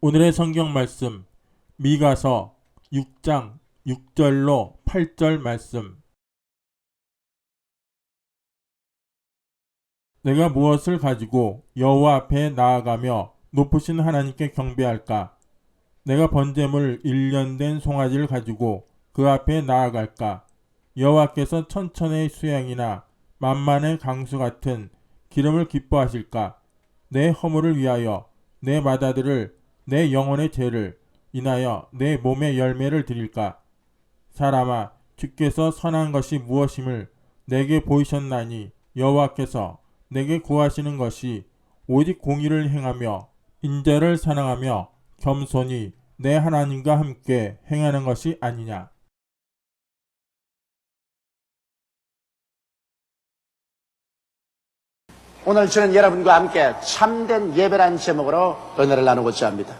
오늘의 성경 말씀 미가서 6장 6절로 8절 말씀. 내가 무엇을 가지고 여호와 앞에 나아가며 높으신 하나님께 경배할까? 내가 번제물 1년 된 송아지를 가지고 그 앞에 나아갈까? 여호와께서 천천의 수양이나 만만의 강수 같은 기름을 기뻐하실까? 내 허물을 위하여 내 맏아들을 내 영혼의 죄를 인하여 내 몸의 열매를 드릴까? 사람아, 주께서 선한 것이 무엇임을 내게 보이셨나니 여호와께서 내게 구하시는 것이 오직 공의를 행하며 인자를 사랑하며 겸손히 내 하나님과 함께 행하는 것이 아니냐. 오늘 저는 여러분과 함께 참된 예배라는 제목으로 은혜를 나누고자 합니다.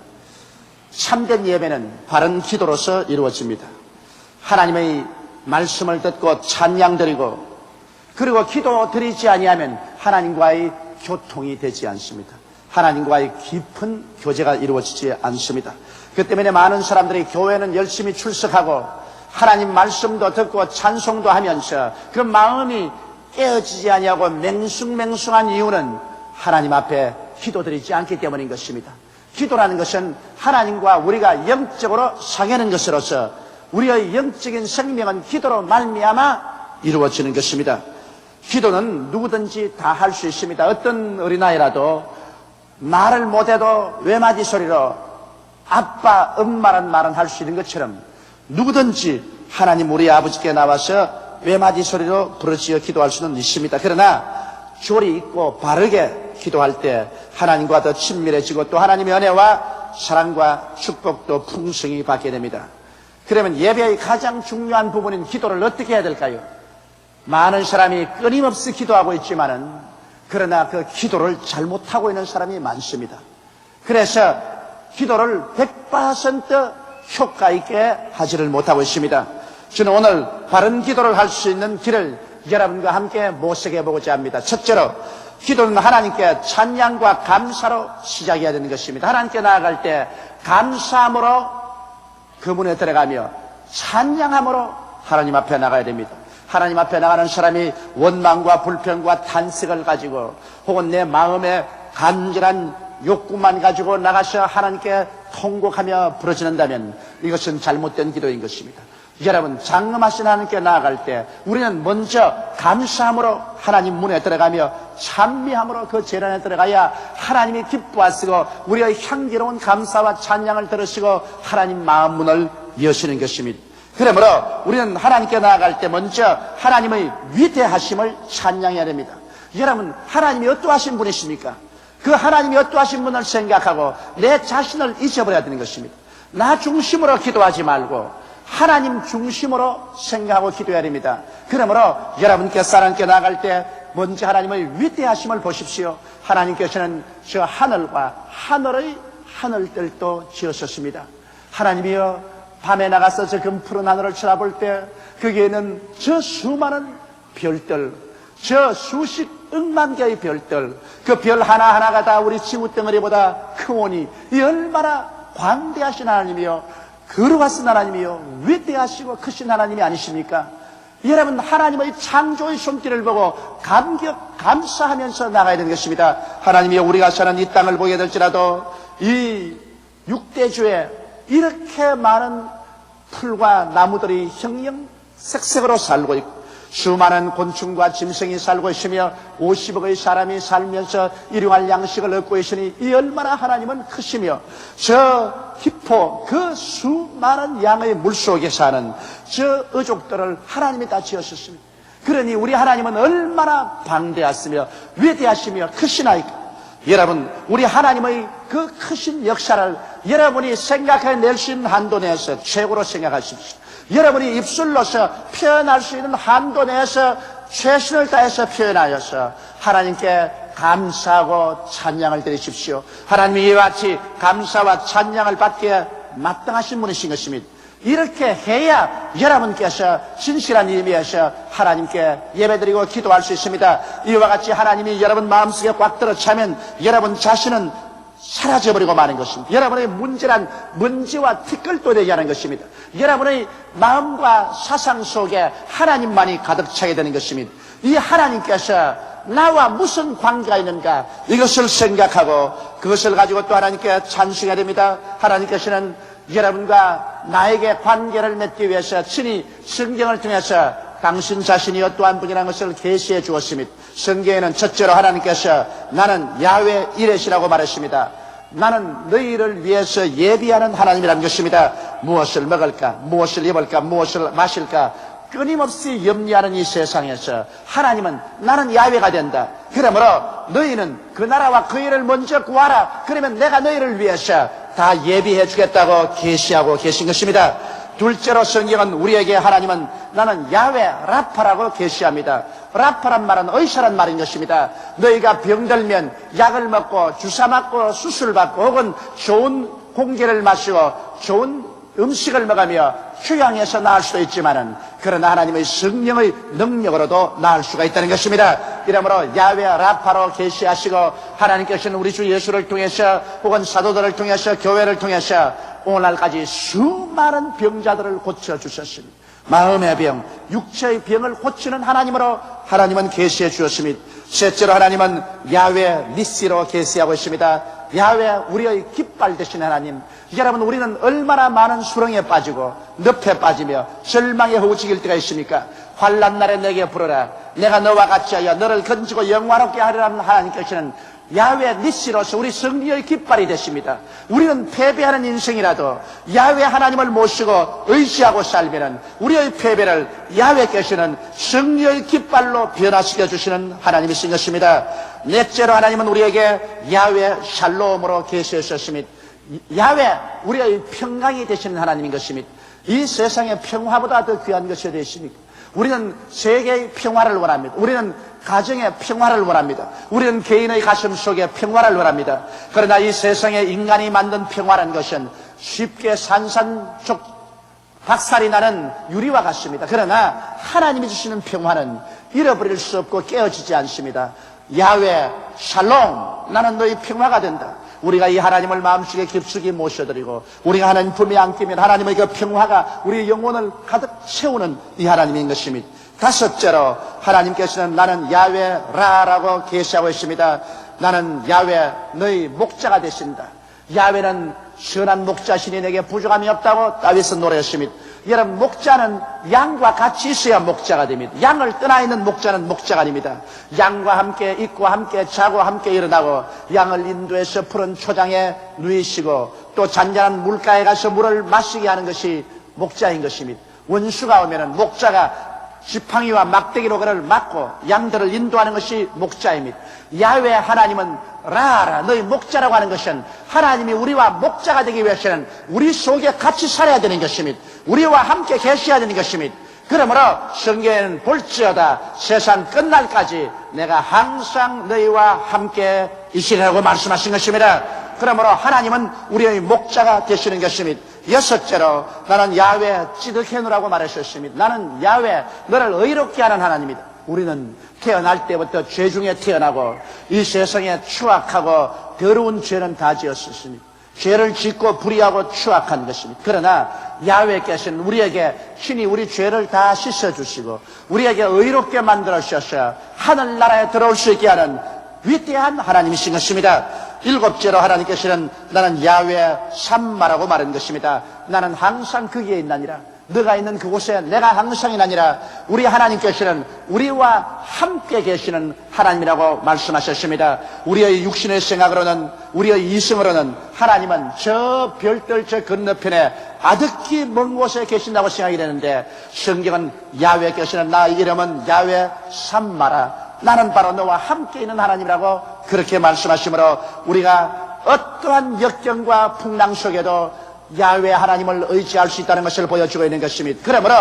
참된 예배는 바른 기도로서 이루어집니다. 하나님의 말씀을 듣고 찬양드리고 그리고 기도 드리지 아니하면 하나님과의 교통이 되지 않습니다. 하나님과의 깊은 교제가 이루어지지 않습니다. 그 때문에 많은 사람들이 교회는 열심히 출석하고 하나님 말씀도 듣고 찬송도 하면서 그 마음이 깨어지지 아니하고 맹숭맹숭한 이유는 하나님 앞에 기도드리지 않기 때문인 것입니다. 기도라는 것은 하나님과 우리가 영적으로 상하는 것으로서 우리의 영적인 생명은 기도로 말미암아 이루어지는 것입니다. 기도는 누구든지 다 할 수 있습니다. 어떤 어린아이라도 말을 못해도 외마디 소리로 아빠, 엄마란 말은 할 수 있는 것처럼 누구든지 하나님 우리 아버지께 나와서 외마디 소리로 부르짖어 기도할 수는 있습니다. 그러나 조리 있고 바르게 기도할 때 하나님과 더 친밀해지고 또 하나님의 은혜와 사랑과 축복도 풍성히 받게 됩니다. 그러면 예배의 가장 중요한 부분인 기도를 어떻게 해야 될까요? 많은 사람이 끊임없이 기도하고 있지만은 그러나 그 기도를 잘못하고 있는 사람이 많습니다. 그래서 기도를 100% 효과 있게 하지를 못하고 있습니다. 저는 오늘 바른 기도를 할 수 있는 길을 여러분과 함께 모색해 보고자 합니다. 첫째로 기도는 하나님께 찬양과 감사로 시작해야 되는 것입니다. 하나님께 나아갈 때 감사함으로 그 문에 들어가며 찬양함으로 하나님 앞에 나가야 됩니다. 하나님 앞에 나가는 사람이 원망과 불평과 탄식을 가지고 혹은 내 마음에 간절한 욕구만 가지고 나가서 하나님께 통곡하며 부르짖는다면 이것은 잘못된 기도인 것입니다. 여러분, 장엄하신 하나님께 나아갈 때 우리는 먼저 감사함으로 하나님 문에 들어가며 찬미함으로 그 재단에 들어가야 하나님이 기뻐하시고 우리의 향기로운 감사와 찬양을 들으시고 하나님 마음 문을 여시는 것입니다. 그러므로 우리는 하나님께 나아갈 때 먼저 하나님의 위대하심을 찬양해야 됩니다. 여러분, 하나님이 어떠하신 분이십니까? 그 하나님이 어떠하신 분을 생각하고 내 자신을 잊어버려야 되는 것입니다. 나 중심으로 기도하지 말고 하나님 중심으로 생각하고 기도해야 됩니다. 그러므로 여러분께서 하나님께 나아갈 때 먼저 하나님의 위대하심을 보십시오. 하나님께서는 저 하늘과 하늘의 하늘들도 지으셨습니다. 하나님이여, 밤에 나가서 저 금푸른 하늘을 쳐다볼 때 거기에는 저 수많은 별들, 저 수십 억만 개의 별들, 그 별 하나하나가 다 우리 지구덩어리보다 크오니 이 얼마나 광대하신 하나님이여, 거룩하신 하나님이요, 위대하시고 크신 하나님이 아니십니까? 여러분, 하나님의 창조의 손길을 보고 감사하면서 나가야 되는 것입니다. 하나님이여, 우리가 사는 이 땅을 보게 될지라도 이 육대주에 이렇게 많은 풀과 나무들이 형형색색으로 살고 있고 수많은 곤충과 짐승이 살고 있으며 50억의 사람이 살면서 일용할 양식을 얻고 있으니 이 얼마나 하나님은 크시며 저 기포 그 수많은 양의 물속에 사는 저 어족들을 하나님이 다 지으셨습니다. 그러니 우리 하나님은 얼마나 방대하시며 위대하시며 크시나이까. 여러분, 우리 하나님의 그 크신 역사를 여러분이 생각해낼 수 있는 한도 내에서 최고로 생각하십시오. 여러분이 입술로서 표현할 수 있는 한도 내에서 최선을 다해서 표현하여서 하나님께 감사하고 찬양을 드리십시오. 하나님이 이와 같이 감사와 찬양을 받기에 마땅하신 분이신 것입니다. 이렇게 해야 여러분께서 진실한 의미에서 하나님께 예배드리고 기도할 수 있습니다. 이와 같이 하나님이 여러분 마음속에 꽉 들어차면 여러분 자신은 사라져버리고 마는 것입니다. 여러분의 문제란 먼지와 티끌도 되게 하는 것입니다. 여러분의 마음과 사상 속에 하나님만이 가득 차게 되는 것입니다. 이 하나님께서 나와 무슨 관계가 있는가, 이것을 생각하고 그것을 가지고 또 하나님께 찬송해야 됩니다. 하나님께서는 여러분과 나에게 관계를 맺기 위해서 친히 성경을 통해서 당신 자신이여 또 한 분이라는 것을 계시해 주었습니다. 성경에는 첫째로 하나님께서 나는 야훼 이레시라고 말했습니다. 나는 너희를 위해서 예비하는 하나님이라는 것입니다. 무엇을 먹을까, 무엇을 입을까, 무엇을 마실까 끊임없이 염려하는 이 세상에서 하나님은 나는 야훼가 된다. 그러므로 너희는 그 나라와 그 일을 먼저 구하라. 그러면 내가 너희를 위해서 다 예비해 주겠다고 계시하고 계신 것입니다. 둘째로 성경은 우리에게 하나님은 나는 야훼 라파라고 계시합니다. 라파란 말은 의사란 말인 것입니다. 너희가 병들면 약을 먹고 주사 맞고 수술 받고 혹은 좋은 공기를 마시고 좋은 음식을 먹으며 휴양해서 나을 수도 있지만은 그러나 하나님의 성령의 능력으로도 나을 수가 있다는 것입니다. 이러므로 야훼 라파로 계시하시고 하나님께서는 우리 주 예수를 통해서 혹은 사도들을 통해서 교회를 통해서 오늘날까지 수많은 병자들을 고쳐주셨습니다. 마음의 병, 육체의 병을 고치는 하나님으로 하나님은 계시해 주었습니다. 셋째로 하나님은 야훼 니시로 계시하고 있습니다. 야훼 우리의 깃발 되신 하나님. 여러분, 우리는 얼마나 많은 수렁에 빠지고 늪에 빠지며 절망에 허우직일 때가 있습니까? 환난 날에 내게 부르라. 내가 너와 같이 하여 너를 건지고 영화롭게 하리라는 하나님께서는 야훼 니시로서 우리 승리의 깃발이 되십니다. 우리는 패배하는 인생이라도 야훼 하나님을 모시고 의지하고 살면은 우리의 패배를 야훼께서는 승리의 깃발로 변화시켜 주시는 하나님이신 것입니다. 넷째로 하나님은 우리에게 야훼 샬롬으로 계시하셨습니다. 야훼 우리의 평강이 되시는 하나님인 것입니다. 이 세상의 평화보다 더 귀한 것이 어디 있습니까? 우리는 세계의 평화를 원합니다. 우리는 가정의 평화를 원합니다. 우리는 개인의 가슴 속에 평화를 원합니다. 그러나 이 세상에 인간이 만든 평화라는 것은 쉽게 산산족 박살이 나는 유리와 같습니다. 그러나 하나님이 주시는 평화는 잃어버릴 수 없고 깨어지지 않습니다. 야훼 샬롬, 나는 너희 평화가 된다. 우리가 이 하나님을 마음속에 깊숙이 모셔드리고 우리가 하나님 품에 안기면 하나님의 그 평화가 우리 영혼을 가득 채우는 이 하나님인 것입니다. 다섯째로 하나님께서는 나는 야훼 라라고 계시하고 있습니다. 나는 야훼 너희 목자가 되신다. 야훼는 선한 목자시니 내게 부족함이 없다고 다윗은 노래했습니다. 여러분, 목자는 양과 같이 있어야 목자가 됩니다. 양을 떠나 있는 목자는 목자가 아닙니다. 양과 함께 있고 함께 자고 함께 일어나고 양을 인도해서 푸른 초장에 누이시고 또 잔잔한 물가에 가서 물을 마시게 하는 것이 목자인 것입니다. 원수가 오면은 목자가 지팡이와 막대기로 그를 막고 양들을 인도하는 것이 목자입니다. 야훼 하나님은 라라 너희 목자라고 하는 것은 하나님이 우리와 목자가 되기 위해서는 우리 속에 같이 살아야 되는 것입니다. 우리와 함께 계셔야 되는 것입니다. 그러므로 성경에는 볼지어다 세상 끝날까지 내가 항상 너희와 함께 있으리라고 말씀하신 것입니다. 그러므로 하나님은 우리의 목자가 되시는 것입니다. 여섯째로 나는 야훼 찌드케누라고 말하셨습니다. 나는 야훼 너를 의롭게 하는 하나님이다. 우리는 태어날 때부터 죄 중에 태어나고 이 세상에 추악하고 더러운 죄는 다 지었습니다. 죄를 짓고 불의하고 추악한 것입니다. 그러나 야훼께서는 우리에게 친히 우리 죄를 다 씻어주시고 우리에게 의롭게 만들어 주셔서 하늘나라에 들어올 수 있게 하는 위대한 하나님이신 것입니다. 일곱째로 하나님께서는 나는 야훼 샴마라고 말한 것입니다. 나는 항상 거기에 있나니라. 너가 있는 그곳에 내가 항상 있나니라. 우리 하나님께서는 우리와 함께 계시는 하나님이라고 말씀하셨습니다. 우리의 육신의 생각으로는 우리의 이성으로는 하나님은 저 별들 저 건너편에 아득히 먼 곳에 계신다고 생각이 되는데 성경은 야훼께서는 나의 이름은 야훼 샴마라. 나는 바로 너와 함께 있는 하나님이라고 그렇게 말씀하시므로 우리가 어떠한 역경과 풍랑 속에도 야훼 하나님을 의지할 수 있다는 것을 보여주고 있는 것입니다. 그러므로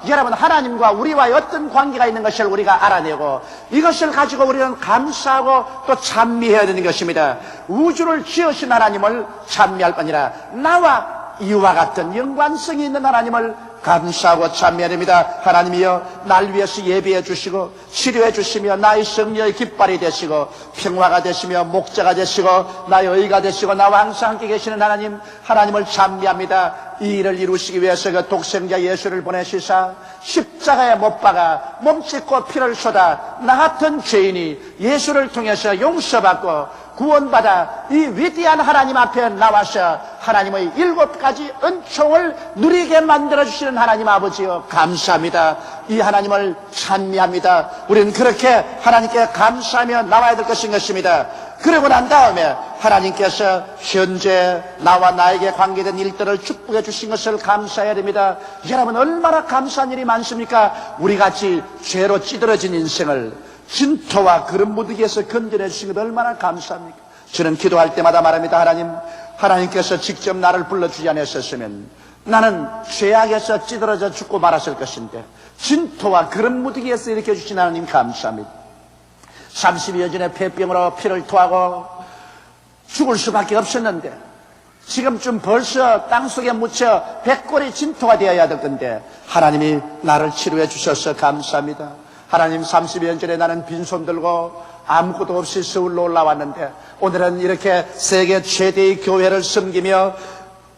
여러분, 하나님과 우리와의 어떤 관계가 있는 것을 우리가 알아내고 이것을 가지고 우리는 감사하고 또 찬미해야 되는 것입니다. 우주를 지으신 하나님을 찬미할 뿐이라 나와 이와 같은 연관성이 있는 하나님을 감사하고 찬미합니다. 하나님이여 날 위해서 예비해 주시고 치료해 주시며 나의 성녀의 깃발이 되시고 평화가 되시며 목자가 되시고 나의 의가 되시고 나와 항상 함께 계시는 하나님, 하나님을 찬미합니다. 이 일을 이루시기 위해서 그 독생자 예수를 보내시사 십자가에 못 박아 몸짓고 피를 쏟아 나 같은 죄인이 예수를 통해서 용서받고 구원받아 이 위대한 하나님 앞에 나와서 하나님의 7가지 은총을 누리게 만들어주시는 하나님 아버지여 감사합니다. 이 하나님을 찬미합니다. 우리는 그렇게 하나님께 감사하며 나와야 될 것입니다. 그러고 난 다음에 하나님께서 현재 나와 나에게 관계된 일들을 축복해 주신 것을 감사해야 됩니다. 여러분 얼마나 감사한 일이 많습니까? 우리같이 죄로 찌들어진 인생을 진토와 그런 무더기에서 건져내 주신 것 얼마나 감사합니까? 저는 기도할 때마다 말합니다. 하나님께서 직접 나를 불러주지 않으셨으면 나는 죄악에서 찌들어져 죽고 말았을 것인데 진토와 그런 무더기에서 일으켜 주신 하나님 감사합니다. 30여 전에 폐병으로 피를 토하고 죽을 수밖에 없었는데 지금쯤 벌써 땅속에 묻혀 백골이 진토가 되어야 될 건데 하나님이 나를 치료해 주셔서 감사합니다. 하나님 30여 전에 나는 빈손 들고 아무것도 없이 서울로 올라왔는데 오늘은 이렇게 세계 최대의 교회를 섬기며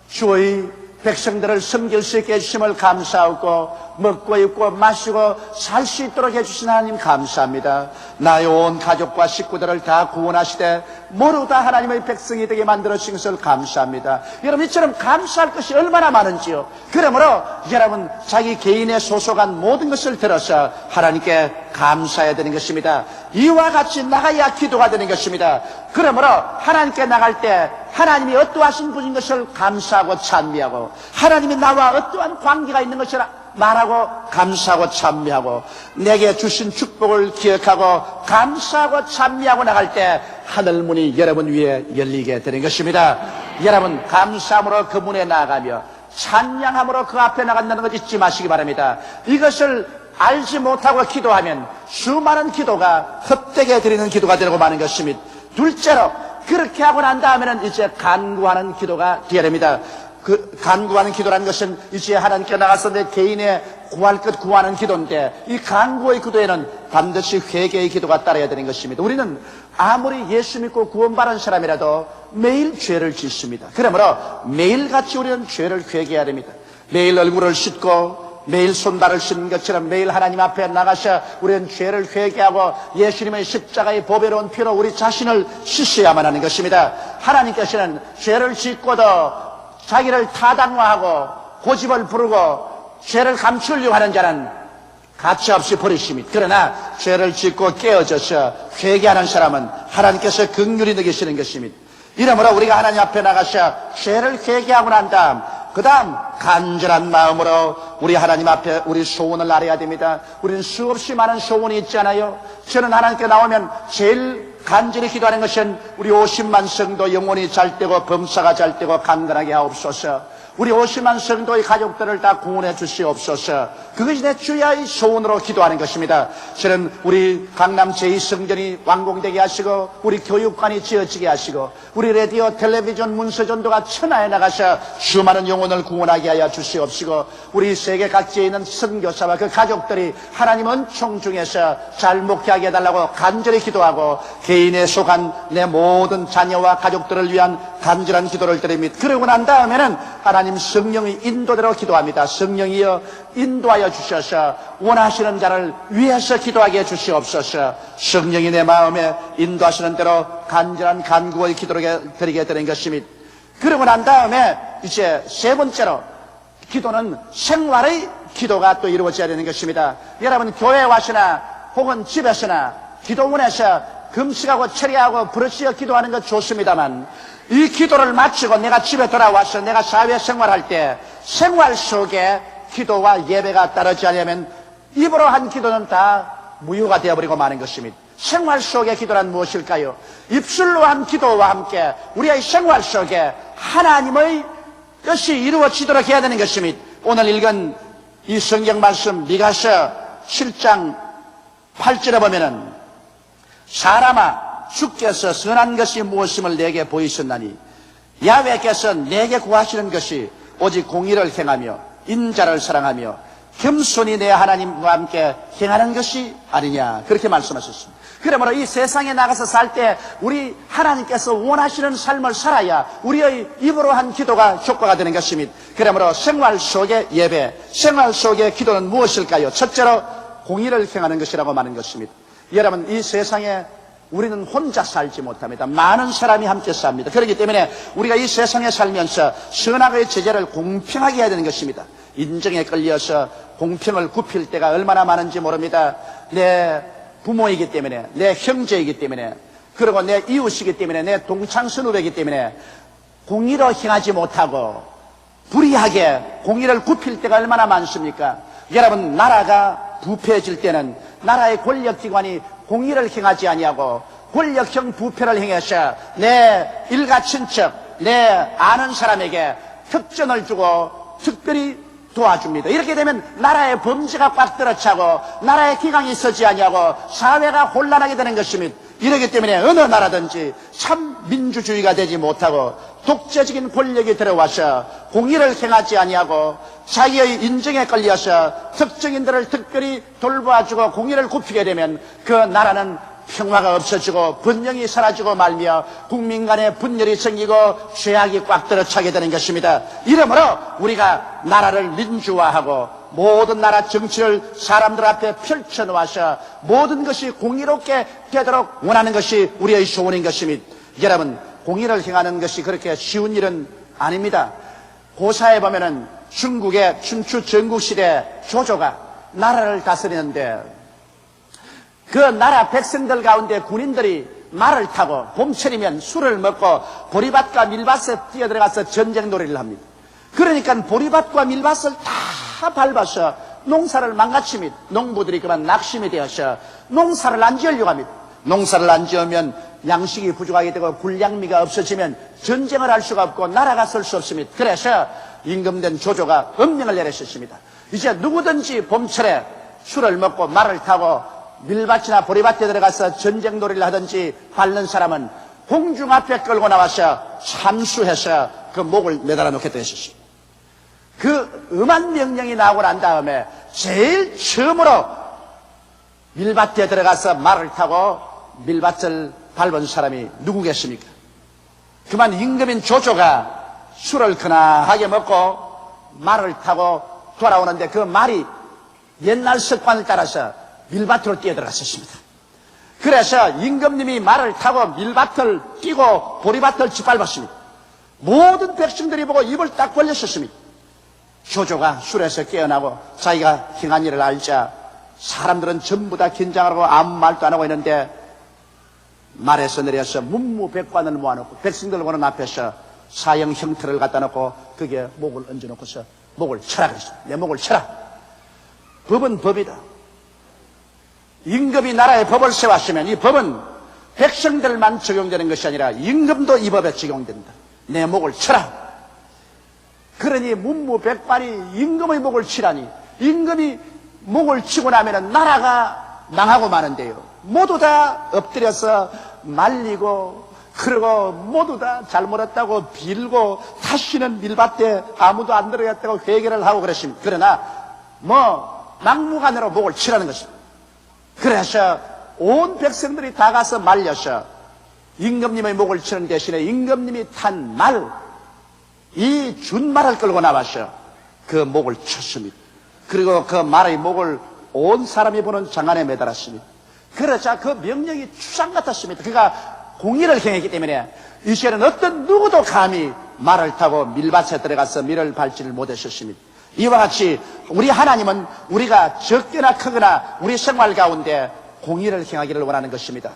주의 백성들을 섬길 수 있게 해주심을 감사하고 먹고 입고 마시고 살 수 있도록 해주신 하나님 감사합니다. 나의 온 가족과 식구들을 다 구원하시되 모두 다 하나님의 백성이 되게 만들어주신 것을 감사합니다. 여러분 이처럼 감사할 것이 얼마나 많은지요. 그러므로 여러분 자기 개인에 소속한 모든 것을 들어서 하나님께 감사해야 되는 것입니다. 이와 같이 나가야 기도가 되는 것입니다. 그러므로 하나님께 나갈 때 하나님이 어떠하신 분인 것을 감사하고 찬미하고 하나님이 나와 어떠한 관계가 있는 것을 말하고 감사하고 찬미하고 내게 주신 축복을 기억하고 감사하고 찬미하고 나갈 때 하늘문이 여러분 위에 열리게 되는 것입니다. 여러분 감사함으로 그 문에 나아가며 찬양함으로 그 앞에 나간다는 것 잊지 마시기 바랍니다. 이것을 알지 못하고 기도하면 수많은 기도가 헛되게 드리는 기도가 되고 마는 것입니다. 둘째로 그렇게 하고 난 다음에는 이제 간구하는 기도가 되어야 됩니다. 그 간구하는 기도라는 것은 이제 하나님께 나가서 내 개인의 구할 것 구하는 기도인데 이 간구의 기도에는 반드시 회개의 기도가 따라야 되는 것입니다. 우리는 아무리 예수 믿고 구원받은 사람이라도 매일 죄를 짓습니다. 그러므로 매일같이 우리는 죄를 회개해야 됩니다. 매일 얼굴을 씻고 매일 손발을 씻는 것처럼 매일 하나님 앞에 나가서 우리는 죄를 회개하고 예수님의 십자가의 보배로운 피로 우리 자신을 씻어야만 하는 것입니다. 하나님께서는 죄를 짓고도 자기를 타당화하고 고집을 부르고 죄를 감추려고 하는 자는 가차없이 버리십니다. 그러나 죄를 짓고 깨어져서 회개하는 사람은 하나님께서 긍휼히 여기시는 것입니다. 이러므로 우리가 하나님 앞에 나가서 죄를 회개하고 난 다음 그 다음 간절한 마음으로 우리 하나님 앞에 우리 소원을 아뢰야 됩니다. 우리는 수없이 많은 소원이 있잖아요. 저는 하나님께 나오면 제일 간절히 기도하는 것은 우리 50만 성도 영혼이 잘 되고 범사가 잘 되고 강건하게 하옵소서. 우리 50만 성도의 가족들을 다 구원해 주시옵소서. 그것이 내 주야의 소원으로 기도하는 것입니다. 저는 우리 강남 제2성전이 완공되게 하시고 우리 교육관이 지어지게 하시고 우리 라디오 텔레비전 문서전도가 천하에 나가서 수많은 영혼을 구원하게 하여 주시옵시고 우리 세계 각지에 있는 선교사와 그 가족들이 하나님 은총 중에서 잘 목회하게 해달라고 간절히 기도하고 개인에 속한 내 모든 자녀와 가족들을 위한 간절한 기도를 드립니다. 그러고 난 다음에는 하나님 성령의 인도대로 기도합니다. 성령이여 인도하여 주셔서 원하시는 자를 위해서 기도하게 해 주시옵소서. 성령이 내 마음에 인도하시는 대로 간절한 간구의 기도를 드리게 되는 것입니다. 그러고 난 다음에 이제 세 번째로 기도는 생활의 기도가 또 이루어져야 되는 것입니다. 여러분 교회에 와서나 혹은 집에서나 기도원에서 금식하고 철야하고 부르짖어 기도하는 것 좋습니다만 이 기도를 마치고 내가 집에 돌아와서 내가 사회생활할 때 생활 속에 기도와 예배가 따르지 않으면 입으로 한 기도는 다 무효가 되어버리고 마는 것입니다. 생활 속의 기도란 무엇일까요? 입술로 한 기도와 함께 우리의 생활 속에 하나님의 뜻이 이루어지도록 해야 되는 것입니다. 오늘 읽은 이 성경 말씀 미가서 7장 8절에 보면은 사람아 주께서 선한 것이 무엇임을 내게 보이셨나니 야훼께서 내게 구하시는 것이 오직 공의를 행하며 인자를 사랑하며 겸손히 내 하나님과 함께 행하는 것이 아니냐, 그렇게 말씀하셨습니다. 그러므로 이 세상에 나가서 살 때 우리 하나님께서 원하시는 삶을 살아야 우리의 입으로 한 기도가 효과가 되는 것입니다. 그러므로 생활 속의 예배, 생활 속의 기도는 무엇일까요? 첫째로 공의를 행하는 것이라고 말하는 것입니다. 여러분, 이 세상에 우리는 혼자 살지 못합니다. 많은 사람이 함께 삽니다. 그렇기 때문에 우리가 이 세상에 살면서 선악의 제재를 공평하게 해야 되는 것입니다. 인정에 끌려서 공평을 굽힐 때가 얼마나 많은지 모릅니다. 내 부모이기 때문에, 내 형제이기 때문에, 그리고 내 이웃이기 때문에, 내 동창선후배이기 때문에 공의로 행하지 못하고 불의하게 공의를 굽힐 때가 얼마나 많습니까? 여러분, 나라가 부패해질 때는 나라의 권력기관이 공의를 행하지 아니하고 권력형 부패를 행해서 내 일가 친척, 내 아는 사람에게 특전을 주고 특별히 도와줍니다. 이렇게 되면 나라의 범죄가 꽉 들어차고 나라의 기강이 서지 아니하고 사회가 혼란하게 되는 것입니다. 이러기 때문에 어느 나라든지 참 민주주의가 되지 못하고 독재적인 권력이 들어와서 공의를 행하지 아니하고 자기의 인정에 끌려서 특정인들을 특별히 돌봐주고 공의를 굽히게 되면 그 나라는 평화가 없어지고 번영이 사라지고 말며 국민 간의 분열이 생기고 죄악이 꽉 들어차게 되는 것입니다. 이러므로 우리가 나라를 민주화하고 모든 나라 정치를 사람들 앞에 펼쳐놓아서 모든 것이 공의롭게 되도록 원하는 것이 우리의 소원인 것입니다. 여러분, 공의를 행하는 것이 그렇게 쉬운 일은 아닙니다. 고사에 보면은 중국의 춘추 전국시대 조조가 나라를 다스리는데 그 나라 백성들 가운데 군인들이 말을 타고 봄철이면 술을 먹고 보리밭과 밀밭에 뛰어들어가서 전쟁놀이를 합니다. 그러니까 보리밭과 밀밭을 다 밟아서 농사를 망가칩니다. 농부들이 그만 낙심이 되어서 농사를 안 지으려고 합니다. 농사를 안 지으면 양식이 부족하게 되고 군량미가 없어지면 전쟁을 할 수가 없고 나라가 설 수 없습니다. 그래서 임금된 조조가 엄명을 내렸습니다. 이제 누구든지 봄철에 술을 먹고 말을 타고 밀밭이나 보리밭에 들어가서 전쟁놀이를 하든지 밟는 사람은 공중 앞에 끌고 나와서 참수해서 그 목을 매달아 놓겠다 했었습니다. 그 엄한 명령이 나오고 난 다음에 제일 처음으로 밀밭에 들어가서 말을 타고 밀밭을 밟은 사람이 누구겠습니까? 그만 임금인 조조가 술을 거나하게 먹고 말을 타고 돌아오는데 그 말이 옛날 습관을 따라서 밀밭으로 뛰어들어갔었습니다. 그래서 임금님이 말을 타고 밀밭을 뛰고 보리밭을 짓밟았습니다. 모든 백성들이 보고 입을 딱 벌렸었습니다. 조조가 술에서 깨어나고 자기가 행한 일을 알자 사람들은 전부 다 긴장하고 아무 말도 안 하고 있는데 말에서 내려서 문무백관을 모아놓고 백성들 보는 앞에서 사형 형틀을 갖다 놓고 그게 목을 얹어놓고서 목을 쳐라 그랬습니다. 내 목을 쳐라. 법은 법이다. 임금이 나라에 법을 세웠으면 이 법은 백성들만 적용되는 것이 아니라 임금도 이 법에 적용된다. 내 목을 쳐라. 그러니 문무백관이 임금의 목을 치라니 임금이 목을 치고 나면 나라가 망하고 마는데요. 모두 다 엎드려서 말리고 그리고 모두 다 잘못했다고 빌고 다시는 밀밭에 아무도 안 들어갔다고 회개를 하고 그랬습니다. 그러나 막무가내로 목을 치라는 것입니다. 그래서 온 백성들이 다 가서 말려서 임금님의 목을 치는 대신에 임금님이 탄 말, 이 준말을 끌고 나와서 그 목을 쳤습니다. 그리고 그 말의 목을 온 사람이 보는 장안에 매달았습니다. 그러자 그 명령이 추상 같았습니다. 그가 공의를 행했기 때문에 이제는 어떤 누구도 감히 말을 타고 밀밭에 들어가서 밀을 밟지를 못했었습니다. 이와 같이 우리 하나님은 우리가 적거나 크거나 우리 생활 가운데 공의를 행하기를 원하는 것입니다.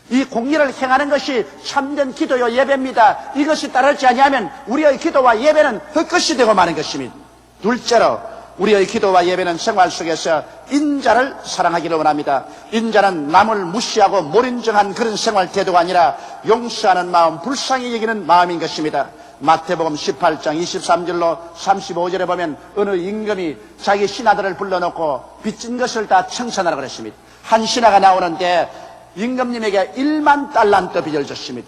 이 공의를 행하는 것이 참된 기도요 예배입니다. 이것이 따르지 아니하면 우리의 기도와 예배는 헛것이 되고 마는 것입니다. 둘째로 우리의 기도와 예배는 생활 속에서 인자를 사랑하기를 원합니다. 인자는 남을 무시하고 몰인정한 그런 생활 태도가 아니라 용서하는 마음, 불쌍히 여기는 마음인 것입니다. 마태복음 18장 23절로 35절에 보면 어느 임금이 자기 신하들을 불러놓고 빚진 것을 다 청산하라 그랬습니다. 한 신하가 나오는데 임금님에게 1만 달란트 빚을 졌습니다.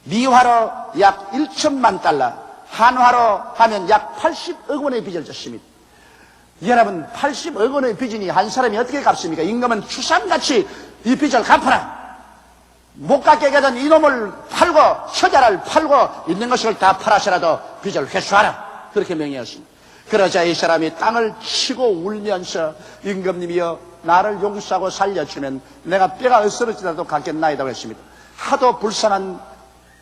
미화로 약 1천만 달러, 한화로 하면 약 80억 원의 빚을 졌습니다. 여러분, 80억 원의 빚이니 한 사람이 어떻게 갚습니까? 임금은 추상같이 이 빚을 갚아라. 못 갚게 되던 이놈을 팔고 처자를 팔고 있는 것을 다 팔아서라도 빚을 회수하라. 그렇게 명령했습니다. 그러자 이 사람이 땅을 치고 울면서 임금님이여 나를 용서하고 살려주면 내가 뼈가 으스러지라도 갚겠나이다고 했습니다. 하도 불쌍한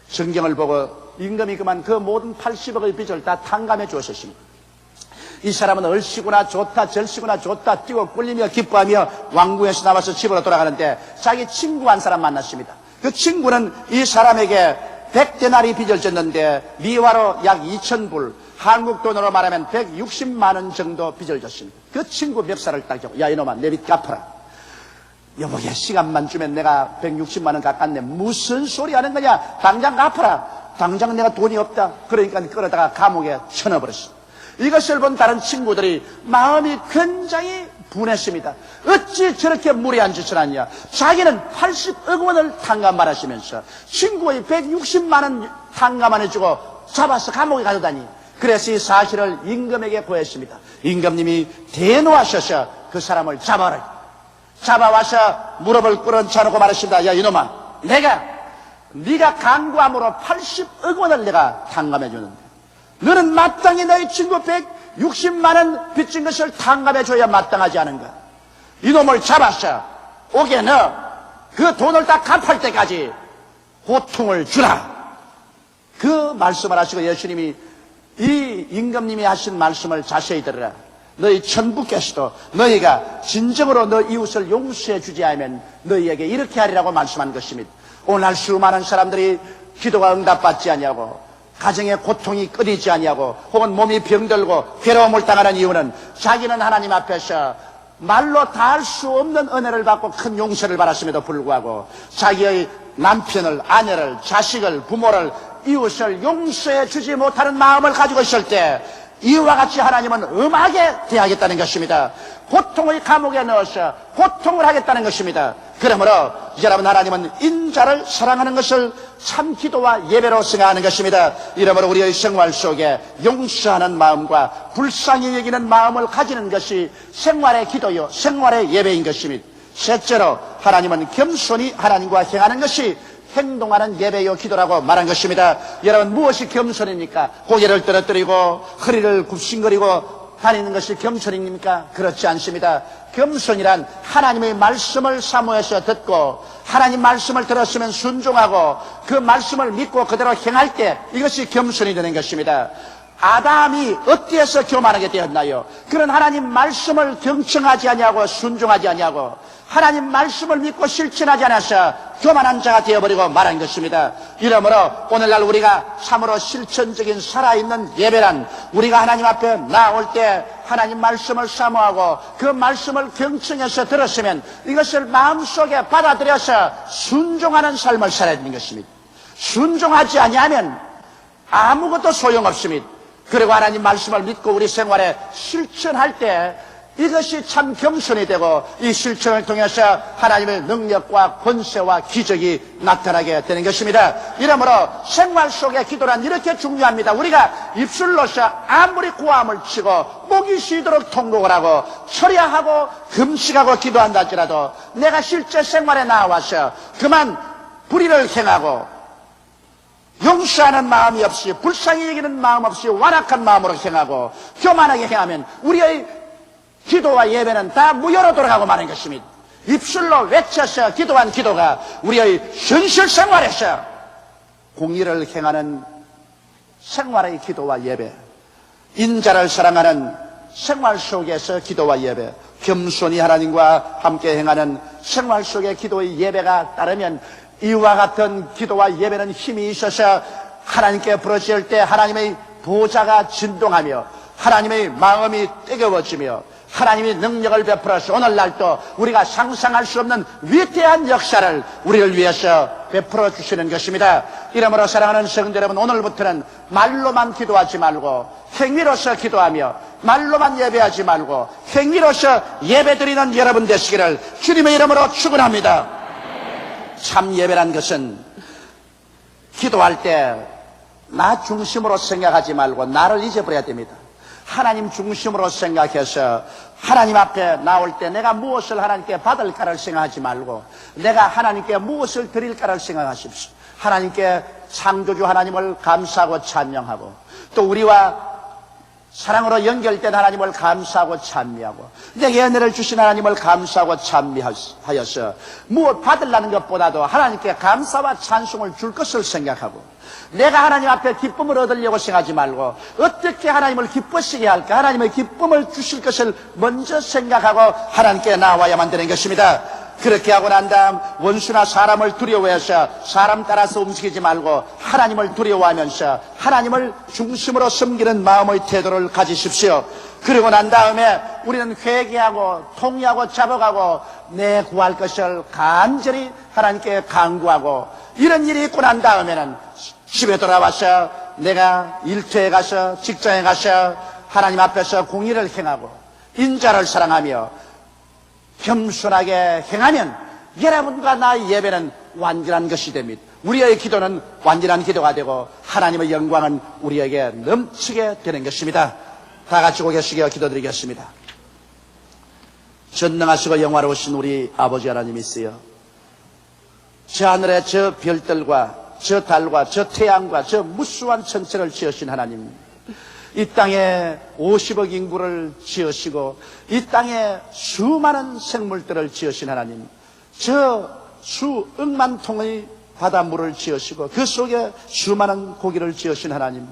전경을 보고 임금이 그만 그 모든 80억의 빚을 다 탕감해 주었습니다. 이 사람은 얼씨구나 좋다 절씨구나 좋다 뛰고 꿀리며 기뻐하며 왕궁에서 나와서 집으로 돌아가는데 자기 친구 한 사람 만났습니다. 그 친구는 이 사람에게 100데나리 빚을 졌는데 미화로 약 2,000불, 한국 돈으로 말하면 160만 원 정도 빚을 졌습니다. 그 친구 멱살을 딱 잡고 야 이놈아 내 빚 갚아라. 여보게 시간만 주면 내가 160만 원 갚았네. 무슨 소리 하는 거냐. 당장 갚아라. 당장 내가 돈이 없다. 그러니까 끌어다가 감옥에 쳐넣어버렸어. 이것을 본 다른 친구들이 마음이 굉장히 분했습니다. 어찌 저렇게 무례한 짓을 하냐. 자기는 80억 원을 탕감받으시면서 친구의 160만 원 탕감 안 해주고 잡아서 감옥에 가져다니. 그래서 이 사실을 임금에게 고했습니다. 임금님이 대노하셔서 그 사람을 잡아와서 무릎을 꿇어쳐놓고 말했습니다. 야 이놈아 네가 강구함으로 80억 원을 내가 탕감해 주는데 너는 마땅히 너희 친구 160만 원 빚진 것을 탕감해 줘야 마땅하지 않은가. 이놈을 잡아서 옥에 넣어 그 돈을 다 갚을 때까지 고통을 주라. 그 말씀을 하시고 예수님이 이 임금님이 하신 말씀을 자세히 들으라. 너희 천부께서도 너희가 진정으로 너 이웃을 용서해 주지 않으면 너희에게 이렇게 하리라고 말씀한 것입니다. 오늘 수많은 사람들이 기도가 응답받지 아니하고 가정의 고통이 끊이지 아니하고 혹은 몸이 병들고 괴로움을 당하는 이유는 자기는 하나님 앞에서 말로 다 할 수 없는 은혜를 받고 큰 용서를 받았음에도 불구하고 자기의 남편을, 아내를, 자식을, 부모를, 이웃을 용서해 주지 못하는 마음을 가지고 있을 때 이와 같이 하나님은 엄하게 대하겠다는 것입니다. 고통의 감옥에 넣어서 고통을 하겠다는 것입니다. 그러므로 여러분 하나님은 인자를 사랑하는 것을 참 기도와 예배로 생각하는 것입니다. 이러므로 우리의 생활 속에 용서하는 마음과 불쌍히 여기는 마음을 가지는 것이 생활의 기도요 생활의 예배인 것입니다. 셋째로 하나님은 겸손히 하나님과 행하는 것이 행동하는 예배요 기도라고 말한 것입니다. 여러분 무엇이 겸손입니까? 고개를 떨어뜨리고 허리를 굽신거리고 다니는 것이 겸손입니까? 그렇지 않습니다. 겸손이란 하나님의 말씀을 사모해서 듣고 하나님 말씀을 들었으면 순종하고 그 말씀을 믿고 그대로 행할 때 이것이 겸손이 되는 것입니다. 아담이 어디에서 교만하게 되었나요? 그는 하나님 말씀을 경청하지 아니하고 순종하지 아니하고 하나님 말씀을 믿고 실천하지 않아서 교만한 자가 되어버리고 말한 것입니다. 이러므로 오늘날 우리가 참으로 실천적인 살아있는 예배란 우리가 하나님 앞에 나올 때 하나님 말씀을 사모하고 그 말씀을 경청해서 들었으면 이것을 마음속에 받아들여서 순종하는 삶을 살아야 되는 것입니다. 순종하지 아니하면 아무것도 소용없습니다. 그리고 하나님 말씀을 믿고 우리 생활에 실천할 때 이것이 참 겸손이 되고 이 실천을 통해서 하나님의 능력과 권세와 기적이 나타나게 되는 것입니다. 이러므로 생활 속의 기도란 이렇게 중요합니다. 우리가 입술로서 아무리 고함을 치고 목이 쉬도록 통곡을 하고 철야하고 금식하고 기도한다 할지라도 내가 실제 생활에 나와서 그만 불의를 행하고 용서하는 마음이 없이 불쌍히 여기는 마음 없이 완악한 마음으로 행하고 교만하게 행하면 우리의 기도와 예배는 다 무효로 돌아가고 마는 것입니다. 입술로 외쳐서 기도한 기도가 우리의 현실 생활에서 공의를 행하는 생활의 기도와 예배, 인자를 사랑하는 생활 속에서 기도와 예배, 겸손히 하나님과 함께 행하는 생활 속의 기도의 예배가 따르면 이와 같은 기도와 예배는 힘이 있어서 하나님께 부르짖을 때 하나님의 보좌가 진동하며 하나님의 마음이 뜨거워지며 하나님이 능력을 베풀어서 오늘날도 우리가 상상할 수 없는 위대한 역사를 우리를 위해서 베풀어 주시는 것입니다. 이러므로 사랑하는 성도 여러분, 오늘부터는 말로만 기도하지 말고 행위로서 기도하며 말로만 예배하지 말고 행위로서 예배드리는 여러분 되시기를 주님의 이름으로 축원합니다. 참 예배란 것은 기도할 때 나 중심으로 생각하지 말고 나를 잊어버려야 됩니다. 하나님 중심으로 생각해서 하나님 앞에 나올 때 내가 무엇을 하나님께 받을까를 생각하지 말고 내가 하나님께 무엇을 드릴까를 생각하십시오. 하나님께 창조주 하나님을 감사하고 찬양하고 또 우리와 사랑으로 연결된 하나님을 감사하고 찬미하고 내게 은혜를 주신 하나님을 감사하고 찬미하여서 무엇 받으려는 것보다도 하나님께 감사와 찬송을 줄 것을 생각하고 내가 하나님 앞에 기쁨을 얻으려고 생각하지 말고 어떻게 하나님을 기쁘시게 할까 하나님의 기쁨을 주실 것을 먼저 생각하고 하나님께 나와야만 되는 것입니다. 그렇게 하고 난 다음 원수나 사람을 두려워해서 사람 따라서 움직이지 말고 하나님을 두려워하면서 하나님을 중심으로 섬기는 마음의 태도를 가지십시오. 그리고 난 다음에 우리는 회개하고 통회하고 자복하고 내 구할 것을 간절히 하나님께 간구하고 이런 일이 있고 난 다음에는 집에 돌아와서 내가 일터에 가서 직장에 가서 하나님 앞에서 공의를 행하고 인자를 사랑하며 겸손하게 행하면 여러분과 나의 예배는 완전한 것이 됩니다. 우리의 기도는 완전한 기도가 되고 하나님의 영광은 우리에게 넘치게 되는 것입니다. 다 같이 고개 숙여 기도드리겠습니다. 전능하시고 영화로우신 우리 아버지 하나님이시여, 저 하늘의 저 별들과 저 달과 저 태양과 저 무수한 천체를 지으신 하나님, 이 땅에 50억 인구를 지으시고 이 땅에 수많은 생물들을 지으신 하나님, 저 수억만 통의 바닷물을 지으시고 그 속에 수많은 고기를 지으신 하나님,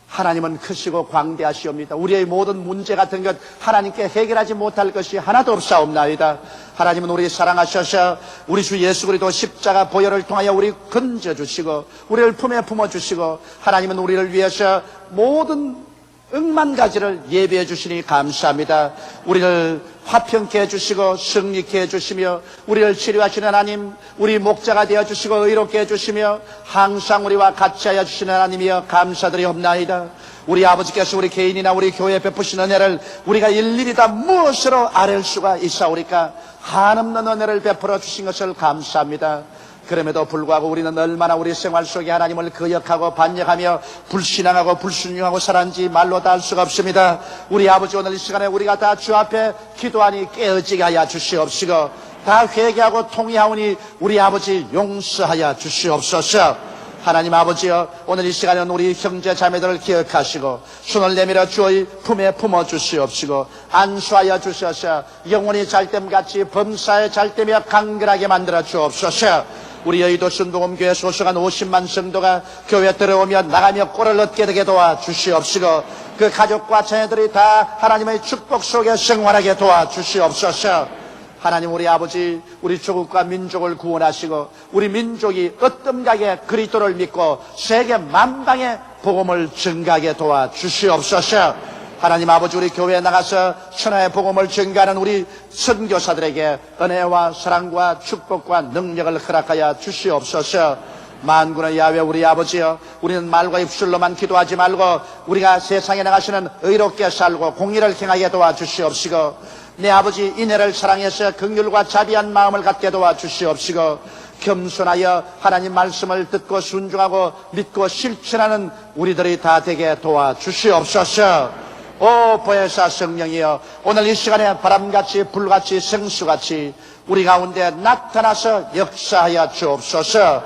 하나님은 크시고 광대하시옵니다. 우리의 모든 문제 같은 것 하나님께 해결하지 못할 것이 하나도 없사옵나이다. 하나님은 우리 사랑하셔서 우리 주 예수 그리스도 십자가 보혈을 통하여 우리 건져주시고 우리를 품에 품어주시고 하나님은 우리를 위해서 모든 억만 가지를 예비해 주시니 감사합니다. 우리를 화평케 해주시고 승리케 해주시며 우리를 치료하시는 하나님, 우리 목자가 되어주시고 의롭게 해주시며 항상 우리와 같이 하여 주시는 하나님이여 감사드리옵나이다. 우리 아버지께서 우리 개인이나 우리 교회에 베푸신 은혜를 우리가 일일이 다 무엇으로 아랠 수가 있사오리까? 한없는 은혜를 베풀어 주신 것을 감사합니다. 그럼에도 불구하고 우리는 얼마나 우리 생활 속에 하나님을 거역하고 반역하며 불신앙하고 불순종하고 살았는지 말로 다 할 수가 없습니다. 우리 아버지, 오늘 이 시간에 우리가 다 주 앞에 기도하니 깨어지게 하여 주시옵시고 다 회개하고 통회하오니 우리 아버지 용서하여 주시옵소서. 하나님 아버지여, 오늘 이 시간에는 우리 형제 자매들을 기억하시고 손을 내밀어 주의 품에 품어 주시옵시고 안수하여 주셔서 영원히 잘됨같이 범사에 잘되며 강건하게 만들어 주옵소서. 우리 여의도 순복음교회 소속한 50만 성도가 교회 들어오며 나가며 꼴을 얻게 되게 도와주시옵시고 그 가족과 자녀들이 다 하나님의 축복 속에 생활하게 도와주시옵소서. 하나님, 우리 아버지, 우리 조국과 민족을 구원하시고 우리 민족이 어떤 그리스도를 믿고 세계 만방에 복음을 증가하게 도와주시옵소서. 하나님 아버지, 우리 교회에 나가서 천하의 복음을 증가하는 우리 선교사들에게 은혜와 사랑과 축복과 능력을 허락하여 주시옵소서. 만군의 야훼 우리 아버지여, 우리는 말과 입술로만 기도하지 말고 우리가 세상에 나가시는 의롭게 살고 공의를 행하게 도와주시옵시고 내 아버지 인애를 사랑해서 긍휼과 자비한 마음을 갖게 도와주시옵시고 겸손하여 하나님 말씀을 듣고 순종하고 믿고 실천하는 우리들이 다 되게 도와주시옵소서. 오 보혜사 성령이여, 오늘 이 시간에 바람같이 불같이 생수같이 우리 가운데 나타나서 역사하여 주옵소서.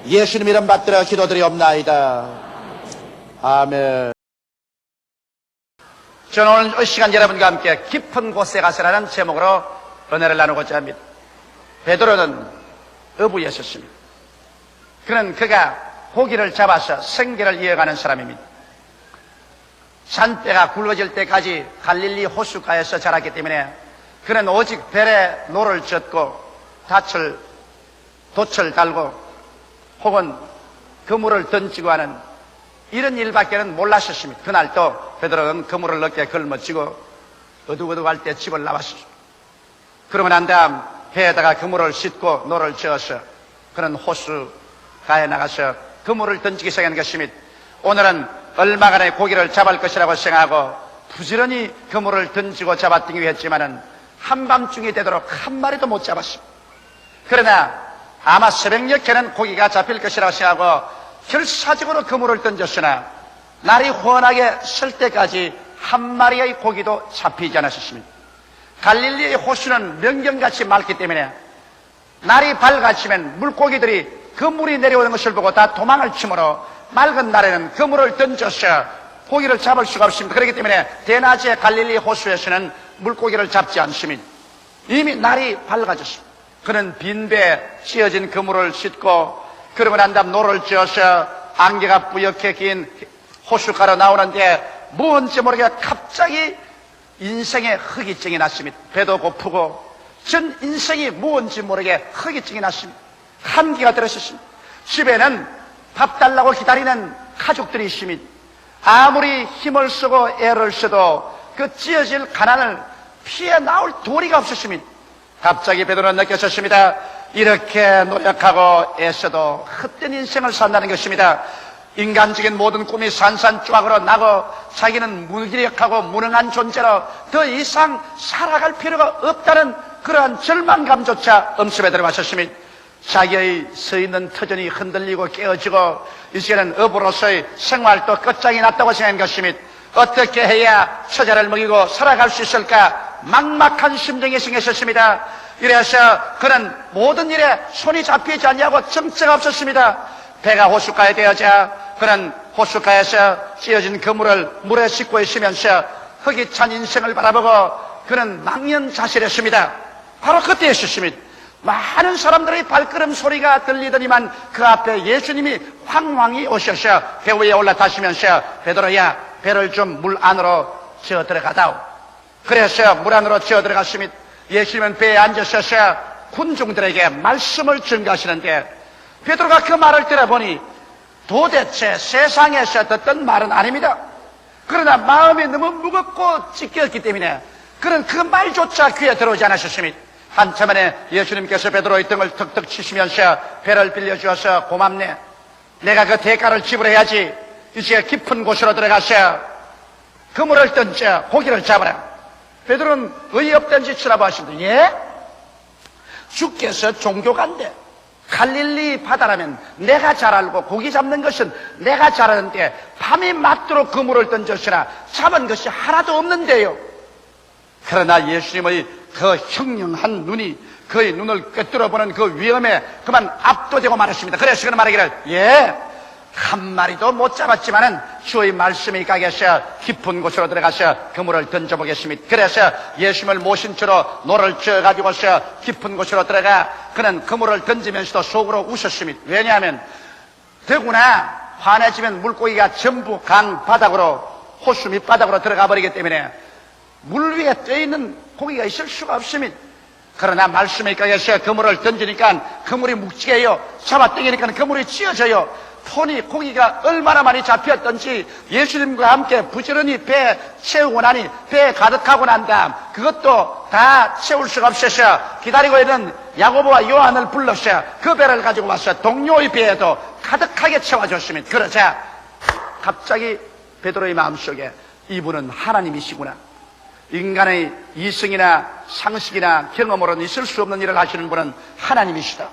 예수님 이름 받들어 기도드리옵나이다. 아멘. 저는 오늘 이 시간 여러분과 함께 깊은 곳에 가서라는 제목으로 은혜를 나누고자 합니다. 베드로는 어부였었습니다. 그가 고기를 잡아서 생계를 이어가는 사람입니다. 산배가 굵어질 때까지 갈릴리 호숫가에서 자랐기 때문에 그는 오직 벨에 노를 젓고 돛을 달고 혹은 그물을 던지고 하는 이런 일밖에는 몰랐었습니다. 그날도 베드로는 그물을 어깨에 걸머쥐고 어둑어둑할 때 집을 나왔습니다. 그러고 난 다음 배에다가 그물을 싣고 노를 저어서 그는 호수가에 나가서 그물을 던지기 시작한 것입니다. 오늘은 얼마간의 고기를 잡을 것이라고 생각하고 부지런히 그물을 던지고 잡아당기고 했지만은 한밤중이 되도록 한 마리도 못 잡았습니다. 그러나 아마 새벽녘에는 고기가 잡힐 것이라고 생각하고 결사적으로 그물을 던졌으나 날이 훤하게 설 때까지 한 마리의 고기도 잡히지 않았습니다. 갈릴리의 호수는 명경같이 맑기 때문에 날이 밝아지면 물고기들이 그 물이 내려오는 것을 보고 다 도망을 치므로 맑은 날에는 그물을 던져서 고기를 잡을 수가 없습니다. 그렇기 때문에 대낮에 갈릴리 호수에서는 물고기를 잡지 않습니다. 이미 날이 밝아졌습니다. 그는 빈배에 씌어진 그물을 싣고 그러고 난 다음 노를 지어서 안개가 뿌옇게 긴 호숫가로 나오는데 뭔지 모르게 갑자기 인생의 허기증이 났습니다. 배도 고프고 전 인생이 뭔지 모르게 허기증이 났습니다. 한기가 들었습니다. 집에는 밥 달라고 기다리는 가족들이 있습니다. 아무리 힘을 쓰고 애를 써도 그 찌어질 가난을 피해 나올 도리가 없었습니다. 갑자기 베드로는 느꼈습니다. 이렇게 노력하고 애써도 헛된 인생을 산다는 것입니다. 인간적인 모든 꿈이 산산조각으로 나고 자기는 무기력하고 무능한 존재로 더 이상 살아갈 필요가 없다는 그러한 절망감조차 엄습에 들어갔었습니다. 자기의 서 있는 터전이 흔들리고 깨어지고 이제는 어부로서의 생활도 끝장이 났다고 생각한 것입니다. 어떻게 해야 처자를 먹이고 살아갈 수 있을까 막막한 심정이 생겼었습니다. 이래서 그는 모든 일에 손이 잡히지 않냐고 정체가 없었습니다. 배가 호숫가에 되어자 그는 호숫가에서 찌어진 그물을 물에 싣고 있으면서 허기찬 인생을 바라보고 그는 망연자실했습니다. 바로 그때였습니다. 많은 사람들의 발걸음 소리가 들리더니만 그 앞에 예수님이 황황히 오셔서 배 위에 올라타시면서 베드로야 배를 좀 물 안으로 지어 들어가다오. 그래서 물 안으로 지어 들어갔습니다. 예수님은 배에 앉으셔서 군중들에게 말씀을 전가하시는데 베드로가 그 말을 들어보니 도대체 세상에서 듣던 말은 아닙니다. 그러나 마음이 너무 무겁고 찢겼기 때문에 그는 그 말조차 귀에 들어오지 않으셨습니다. 한참 만에 예수님께서 베드로의 등을 턱턱 치시면서 배를 빌려주어서 고맙네. 내가 그 대가를 지불해야지. 이제 깊은 곳으로 들어가서 그물을 던져 고기를 잡아라. 베드로는 어이없던 짓을 하고 하십니다. 예? 주께서 종교가인데 갈릴리 바다라면 내가 잘 알고 고기 잡는 것은 내가 잘 아는데 밤이 맞도록 그물을 던졌으나 잡은 것이 하나도 없는데요. 그러나 예수님의 그 형령한 눈이 그의 눈을 꿰뚫어보는 그 위험에 그만 압도되고 말았습니다. 그래서 그는 말하기를 예, 한 마리도 못 잡았지만은 주의 말씀이 가게서 깊은 곳으로 들어가서 그물을 던져보겠습니다. 그래서 예수님을 모신 채로 노를 쥐어가지고서 깊은 곳으로 들어가 그는 그물을 던지면서도 속으로 웃었습니다. 왜냐하면 더구나 환해지면 물고기가 전부 강 바닥으로 호수 밑바닥으로 들어가 버리기 때문에 물 위에 떠있는 고기가 있을 수가 없습니다. 그러나 말씀에 가게서 그물을 던지니까 그물이 묵직해요. 잡아당기니까 그물이 찌어져요. 폰이 고기가 얼마나 많이 잡혔던지 예수님과 함께 부지런히 배 채우고 나니 배에 가득하고 난 다음 그것도 다 채울 수가 없어서 기다리고 있는 야고보와 요한을 불러서 그 배를 가지고 와서 동료의 배에도 가득하게 채워줬습니다. 그러자 갑자기 베드로의 마음속에 이분은 하나님이시구나. 인간의 이성이나 상식이나 경험으로는 있을 수 없는 일을 하시는 분은 하나님이시다.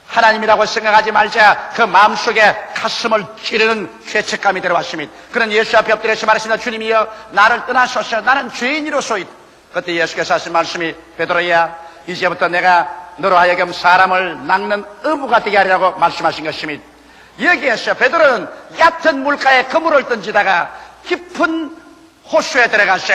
하나님이라고 생각하지 말자 그 마음속에 가슴을 찌르는 죄책감이 들어왔습니다. 그는 예수 앞에 엎드려서 말했습니다. 주님이여 나를 떠나소서 나는 죄인이로소이다. 그때 예수께서 하신 말씀이 베드로야 이제부터 내가 너로 하여금 사람을 낚는 어부가 되게 하리라고 말씀하신 것입니다. 여기에서 베드로는 얕은 물가에 그물을 던지다가 깊은 호수에 들어가서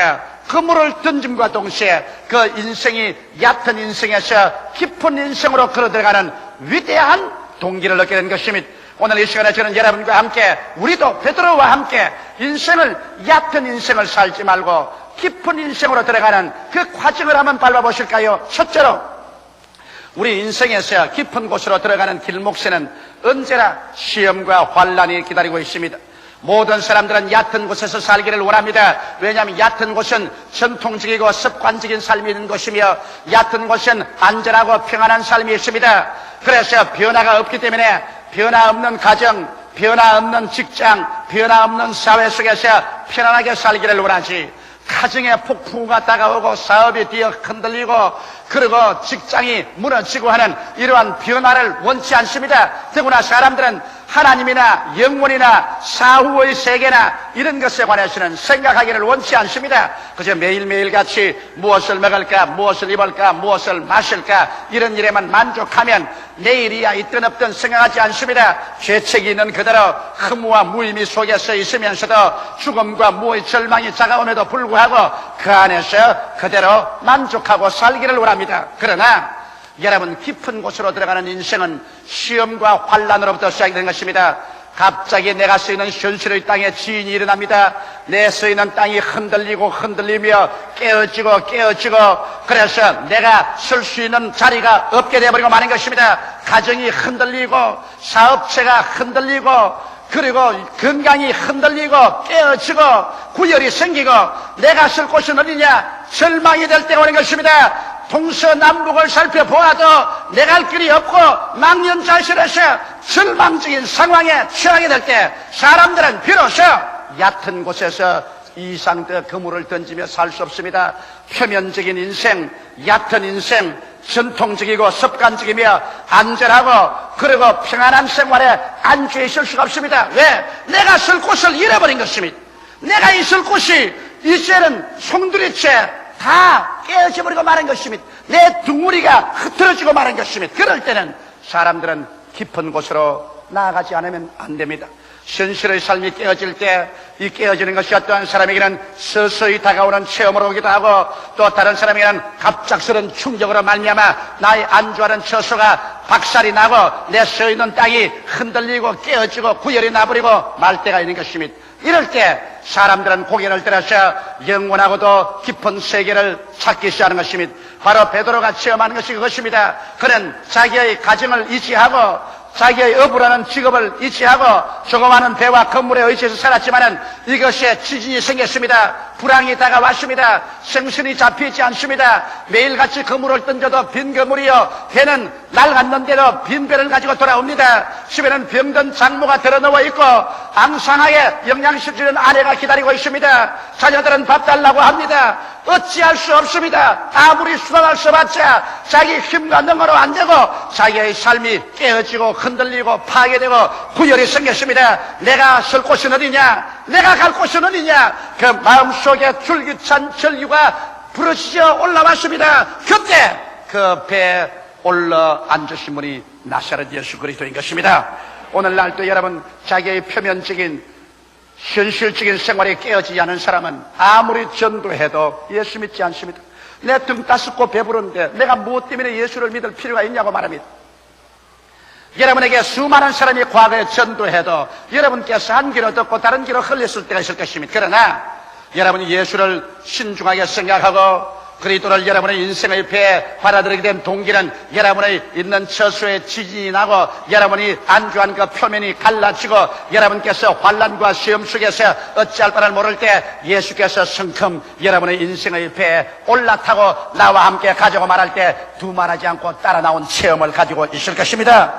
그물을 던짐과 동시에 그 인생이 얕은 인생에서 깊은 인생으로 걸어 들어가는 위대한 동기를 얻게 된 것입니다. 오늘 이 시간에 저는 여러분과 함께 우리도 베드로와 함께 인생을 얕은 인생을 살지 말고 깊은 인생으로 들어가는 그 과정을 한번 밟아보실까요? 첫째로 우리 인생에서 깊은 곳으로 들어가는 길목에는 언제나 시험과 환란이 기다리고 있습니다. 모든 사람들은 얕은 곳에서 살기를 원합니다. 왜냐하면 얕은 곳은 전통적이고 습관적인 삶이 있는 곳이며 얕은 곳은 안전하고 평안한 삶이 있습니다. 그래서 변화가 없기 때문에 변화 없는 가정, 변화 없는 직장, 변화 없는 사회 속에서 편안하게 살기를 원하지. 가정에 폭풍우가 다가오고 사업이 뒤어 흔들리고 그리고 직장이 무너지고 하는 이러한 변화를 원치 않습니다. 더구나 사람들은 하나님이나 영혼이나 사후의 세계나 이런 것에 관해서는 생각하기를 원치 않습니다. 그저 매일매일 같이 무엇을 먹을까, 무엇을 입을까, 무엇을 마실까 이런 일에만 만족하면 내일이야 있든 없든 생각하지 않습니다. 죄책이 있는 그대로 허무와 무의미 속에서 있으면서도 죽음과 무의 절망이 다가옴에도 불구하고 그 안에서 그대로 만족하고 살기를 원합니다. 그러나 여러분, 깊은 곳으로 들어가는 인생은 시험과 환란으로부터 시작되는 것입니다. 갑자기 내가 서 있는 현실의 땅에 지진이 일어납니다. 내 서 있는 땅이 흔들리며 깨어지고 그래서 내가 설 수 있는 자리가 없게 되어버리고 마는 것입니다. 가정이 흔들리고 사업체가 흔들리고 그리고 건강이 흔들리고 깨어지고 구열이 생기고 내가 설 곳은 어디냐 절망이 될 때가 오는 것입니다. 동서남북을 살펴보아도 내 갈 길이 없고 망연자실해서 절망적인 상황에 처하게 될 때 사람들은 비로소 얕은 곳에서 이상더 그물을 던지며 살 수 없습니다. 표면적인 인생, 얕은 인생, 전통적이고 습관적이며 안전하고 그리고 평안한 생활에 안주해 있을 수가 없습니다. 왜? 내가 설 곳을 잃어버린 것입니다. 내가 있을 곳이 이제는 송두리째 다 깨어져 버리고 마는 것입니다. 내 둥우리가 흐트러지고 마는 것입니다. 그럴 때는 사람들은 깊은 곳으로 나아가지 않으면 안 됩니다. 현실의 삶이 깨어질 때 이 깨어지는 것이 어떠한 사람에게는 서서히 다가오는 체험으로 오기도 하고 또 다른 사람에게는 갑작스러운 충격으로 말미암아 나의 안주하는 처소가 박살이 나고 내 서 있는 땅이 흔들리고 깨어지고 구열이 나버리고 말 때가 있는 것입니다. 이럴 때 사람들은 고개를 들어서 영원하고도 깊은 세계를 찾기 시작하는 것입니다. 바로 베드로가 체험하는 것이 그것입니다. 그는 자기의 가정을 이지하고 자기의 어부라는 직업을 이지하고 조그마한 배와 건물에 의지해서 살았지만은 이것에 지진이 생겼습니다. 불황이 다가왔습니다. 생선이 잡히지 않습니다. 매일같이 그물을 던져도 빈 그물이요 배는 낡았는데도 빈 배를 가지고 돌아옵니다. 집에는 병든 장모가 들어누워 있고 앙상하게 영양실 주는 아내가 기다리고 있습니다. 자녀들은 밥 달라고 합니다. 어찌할 수 없습니다. 아무리 수단을 써봤자 자기 힘과 능으로 안 되고 자기의 삶이 깨어지고 흔들리고 파괴되고 구열이 생겼습니다. 내가 설 곳은 어디냐? 내가 갈 곳은 어디냐? 그 마음속에 줄기찬 전류가 부러지져 올라왔습니다. 그때 그 배에 올라 앉으신 분이 나사렛 예수 그리스도인 것입니다. 오늘날도 여러분 자기의 표면적인 현실적인 생활에 깨어지지 않은 사람은 아무리 전도해도 예수 믿지 않습니다. 내 등 따숩고 배부른데 내가 무엇 때문에 예수를 믿을 필요가 있냐고 말합니다. 여러분에게 수많은 사람이 과거에 전도해도 여러분께서 한 귀로 듣고 다른 귀로 흘렸을 때가 있을 것입니다. 그러나 여러분이 예수를 신중하게 생각하고 그리스도를 여러분의 인생의 배에 받아들이게 된 동기는 여러분의 있는 처소에 지진이 나고 여러분이 안주한 그 표면이 갈라지고 여러분께서 환난과 시험 속에서 어찌할 바를 모를 때 예수께서 성큼 여러분의 인생의 배에 올라타고 나와 함께 가자고 말할 때 두말하지 않고 따라 나온 체험을 가지고 있을 것입니다.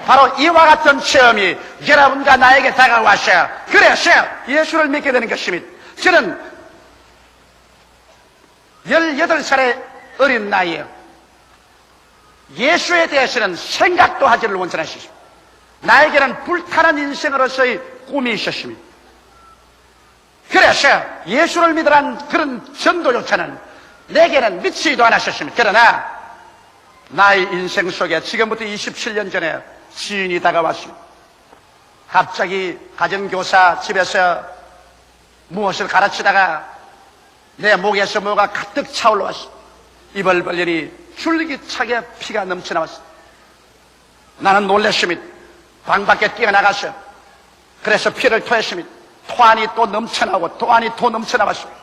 바로 이와 같은 체험이 여러분과 나에게 다가와서 그래서 예수를 믿게 되는 것입니다. 저는 18살의 어린 나이에 예수에 대해서는 생각도 하지를 원천하셨습니다. 나에게는 불타는 인생으로서의 꿈이 있었습니다. 그래서 예수를 믿으란 그런 전도조차는 내게는 미치지도 않았었습니다. 그러나 나의 인생 속에 지금부터 27년 전에 지인이 다가왔습니다. 갑자기 가정교사 집에서 무엇을 가르치다가 내 목에서 뭐가 가득 차올라왔어. 입을 벌리니 줄기차게 피가 넘쳐나왔어. 나는 놀랐습니다. 방 밖에 뛰어나갔어. 그래서 피를 토했습니다. 토안이 또 넘쳐나오고 토안이 또 넘쳐나왔습니다.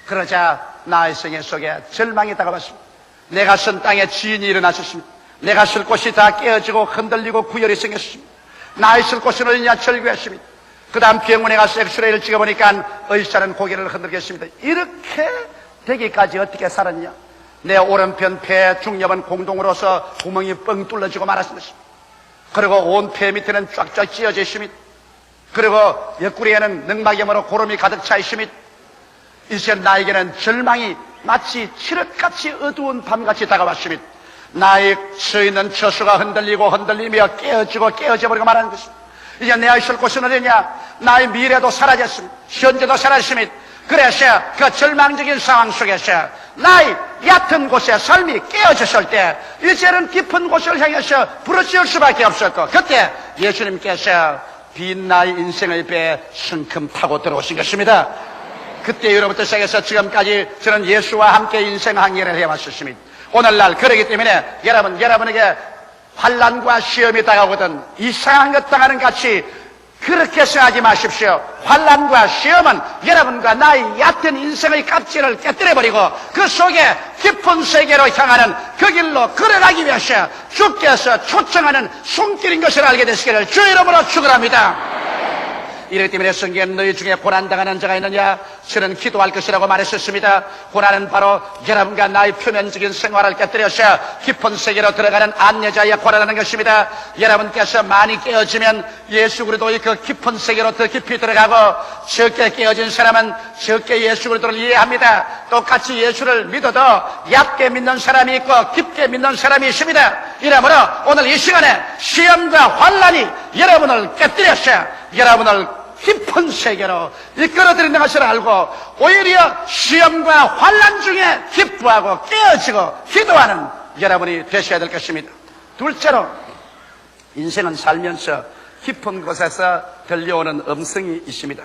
그러자 나의 생애 속에 절망이 다가왔습니다. 내가 선 땅에 지진이 일어났었습니다. 내가 쓸 곳이 다 깨어지고 흔들리고 구열이 생겼습니다. 나의 쓸 곳은 어디냐 절규했습니다. 그 다음 병원에 가서 엑스레이를 찍어보니까 의사는 고개를 흔들겠습니다. 이렇게 되기까지 어떻게 살았냐? 내 오른편 폐 중엽은 공동으로서 구멍이 뻥 뚫려지고 말았습니다. 그리고 온 폐 밑에는 쫙쫙 찢어져 있습니다. 그리고 옆구리에는 늑막염으로 고름이 가득 차 있습니다. 이제 나에게는 절망이 마치 칠흑같이 어두운 밤같이 다가왔습니다. 나의 서 있는 처수가 흔들리고 흔들리며 깨어지고 깨어져버리고 말하는 것입니다. 이제 내가 있을 곳은 어디냐? 나의 미래도 사라졌습니다. 현재도 사라졌습니다. 그래서 그 절망적인 상황 속에서 나의 얕은 곳에 삶이 깨어졌을 때 이제는 깊은 곳을 향해서 부르짖을 수밖에 없었고, 그때 예수님께서 빈 나의 인생의 배에 성큼 타고 들어오신 것입니다. 그때 이후로부터 시작해서 지금까지 저는 예수와 함께 인생 항해를 해왔었습니다. 오늘날 그러기 때문에 여러분에게 환난과 시험이 다가오거든 이상한 것 당하는 같이 그렇게 생각하지 마십시오. 환난과 시험은 여러분과 나의 얕은 인생의 껍질을 깨뜨려버리고 그 속에 깊은 세계로 향하는 그 길로 걸어가기 위해서 주께서 초청하는 손길인 것을 알게 되시기를 주 이름으로 축원합니다. 이렇기 때문에 성경에 너희 중에 고난당하는 자가 있느냐? 저는 기도할 것이라고 말했었습니다. 고난은 바로 여러분과 나의 표면적인 생활을 깨뜨려서 깊은 세계로 들어가는 안내자의 고난하는 것입니다. 여러분께서 많이 깨어지면 예수 그리스도의 그 깊은 세계로 더 깊이 들어가고, 적게 깨어진 사람은 적게 예수 그리스도를 이해합니다. 똑같이 예수를 믿어도 얕게 믿는 사람이 있고 깊게 믿는 사람이 있습니다. 이러므로 오늘 이 시간에 시험과 환난이 여러분을 깨뜨려서 여러분을 깊은 세계로 이끌어들이는 것을 알고 오히려 시험과 환난 중에 기뻐하고 깨어지고 기도하는 여러분이 되셔야 될 것입니다. 둘째로, 인생은 살면서 깊은 곳에서 들려오는 음성이 있습니다.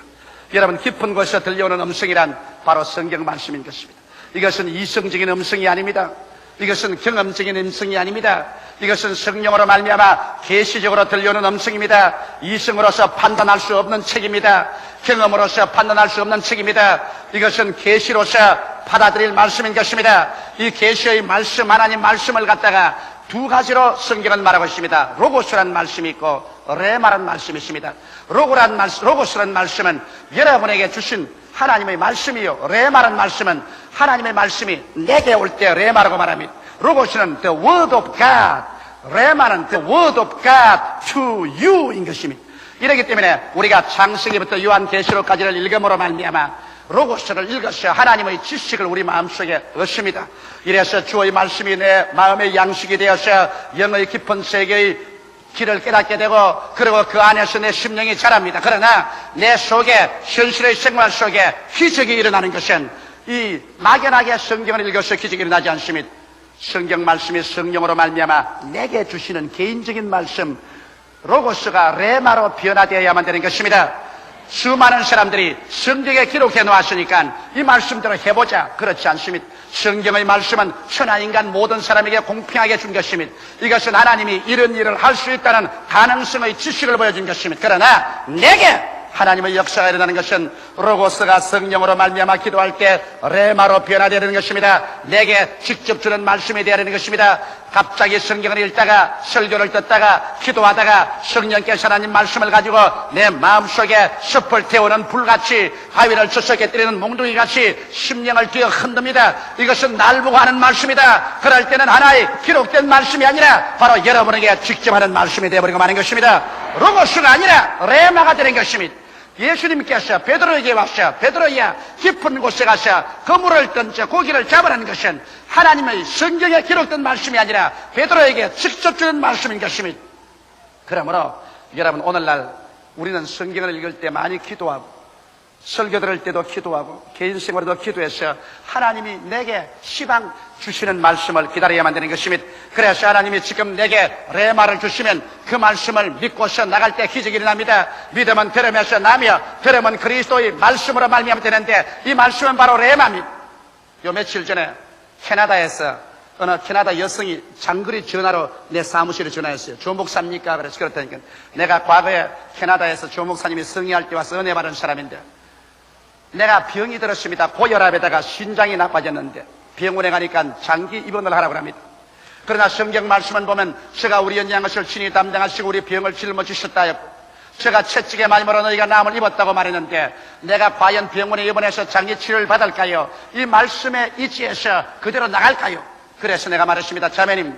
여러분, 깊은 곳에서 들려오는 음성이란 바로 성경 말씀인 것입니다. 이것은 이성적인 음성이 아닙니다. 이것은 경험적인 음성이 아닙니다. 이것은 성령으로 말미암아 계시적으로 들려오는 음성입니다. 이성으로서 판단할 수 없는 책입니다. 경험으로서 판단할 수 없는 책입니다. 이것은 계시로서 받아들일 말씀인 것입니다. 이 계시의 말씀, 하나님 말씀을 갖다가 두 가지로 성경은 말하고 있습니다. 로고스란 말씀이 있고 레마란 말씀이 있습니다. 로고스란 말씀은 여러분에게 주신 하나님의 말씀이요, 레마란 말씀은 하나님의 말씀이 내게 올 때 레마라고 말합니다. 로고스는 the word of God, 레마는 the word of God to you인 것입니다. 이렇기 때문에 우리가 창세기부터 요한계시록까지를 읽음으로 말미암아 로고스를 읽어서 하나님의 지식을 우리 마음속에 얻습니다. 이래서 주의 말씀이 내 마음의 양식이 되어서 영의 깊은 세계의 길을 깨닫게 되고, 그리고 그 안에서 내 심령이 자랍니다. 그러나 내 속에, 현실의 생활 속에 기적이 일어나는 것은 이 막연하게 성경을 읽어서 기적이 일어나지 않습니다. 성경 말씀이 성령으로 말미암아 내게 주시는 개인적인 말씀, 로고스가 레마로 변화되어야만 되는 것입니다. 수많은 사람들이 성경에 기록해 놓았으니까 이 말씀대로 해보자, 그렇지 않습니다. 성경의 말씀은 천하인간 모든 사람에게 공평하게 준 것입니다. 이것은 하나님이 이런 일을 할 수 있다는 가능성의 지식을 보여준 것입니다. 그러나 내게 하나님의 역사가 일어나는 것은 로고스가 성령으로 말미암아 기도할 때 레마로 변화되는 것입니다. 내게 직접 주는 말씀이 되어야 하는 것입니다. 갑자기 성경을 읽다가 설교를 듣다가 기도하다가 성령께서 하나님 말씀을 가지고 내 마음속에 숲을 태우는 불같이, 바위를 주석에 때리는 몽둥이같이 심령을 뒤어 흔듭니다. 이것은 날 보고 하는 말씀이다. 그럴 때는 하나의 기록된 말씀이 아니라 바로 여러분에게 직접 하는 말씀이 되어버리고 마는 것입니다. 로고스가 아니라 레마가 되는 것입니다. 예수님께서 베드로에게 와서 베드로야 깊은 곳에 가서 그물을 던져 고기를 잡으라는 것은 하나님의 성경에 기록된 말씀이 아니라 베드로에게 직접 주는 말씀인 것입니다. 그러므로 여러분, 오늘날 우리는 성경을 읽을 때 많이 기도하고 설교 들을 때도 기도하고 개인 생활에도 기도해서 하나님이 내게 시방 주시는 말씀을 기다려야만 되는 것입니다. 그래서 하나님이 지금 내게 레마를 주시면 그 말씀을 믿고서 나갈 때 기적이 일어납니다. 믿음은 들음에서 나며 들음은 그리스도의 말씀으로 말미암아 되는데 이 말씀은 바로 레마입니다. 요 며칠 전에 캐나다에서 어느 캐나다 여성이 장거리 전화로 내 사무실에 전화했어요. 조 목사입니까? 그래서 그렇다니까 내가 과거에 캐나다에서 조 목사님이 승리할 때 와서 은혜 받은 사람인데 내가 병이 들었습니다. 고혈압에다가 신장이 나빠졌는데 병원에 가니까 장기 입원을 하라고 합니다. 그러나 성경 말씀을 보면 제가 우리 연약한 것을 친히 담당하시고 우리 병을 짊어지셨다 했고, 제가 채찍에 맞음으로 너희가 나음을 입었다고 말했는데 내가 과연 병원에 입원해서 장기 치료를 받을까요? 이 말씀에 이지해서 그대로 나갈까요? 그래서 내가 말했습니다. 자매님,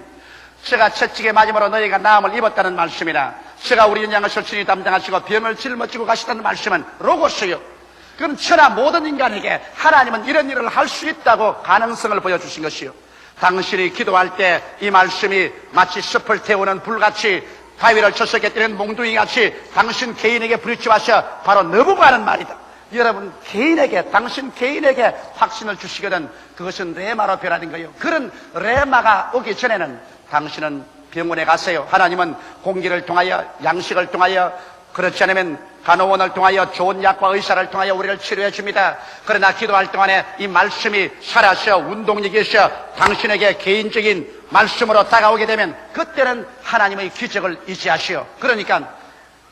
제가 채찍에 맞음으로 너희가 나음을 입었다는 말씀이나 제가 우리 연약한 것을 친히 담당하시고 병을 짊어지고 가시다는 말씀은 로고스요. 그럼 천하 모든 인간에게 하나님은 이런 일을 할 수 있다고 가능성을 보여주신 것이요. 당신이 기도할 때 이 말씀이 마치 숲을 태우는 불같이 바위를 쳐서 깨뜨리는 몽둥이같이 당신 개인에게 부딪혀와서 바로 너보고 하는 말이다. 여러분 개인에게, 당신 개인에게 확신을 주시거든 그것은 레마로 변하는 거예요. 그런 레마가 오기 전에는 당신은 병원에 가세요. 하나님은 공기를 통하여, 양식을 통하여, 그렇지 않으면 간호원을 통하여, 좋은 약과 의사를 통하여 우리를 치료해 줍니다. 그러나 기도할 동안에 이 말씀이 살아서 운동력이 있어 당신에게 개인적인 말씀으로 다가오게 되면 그때는 하나님의 기적을 의지하시오. 그러니까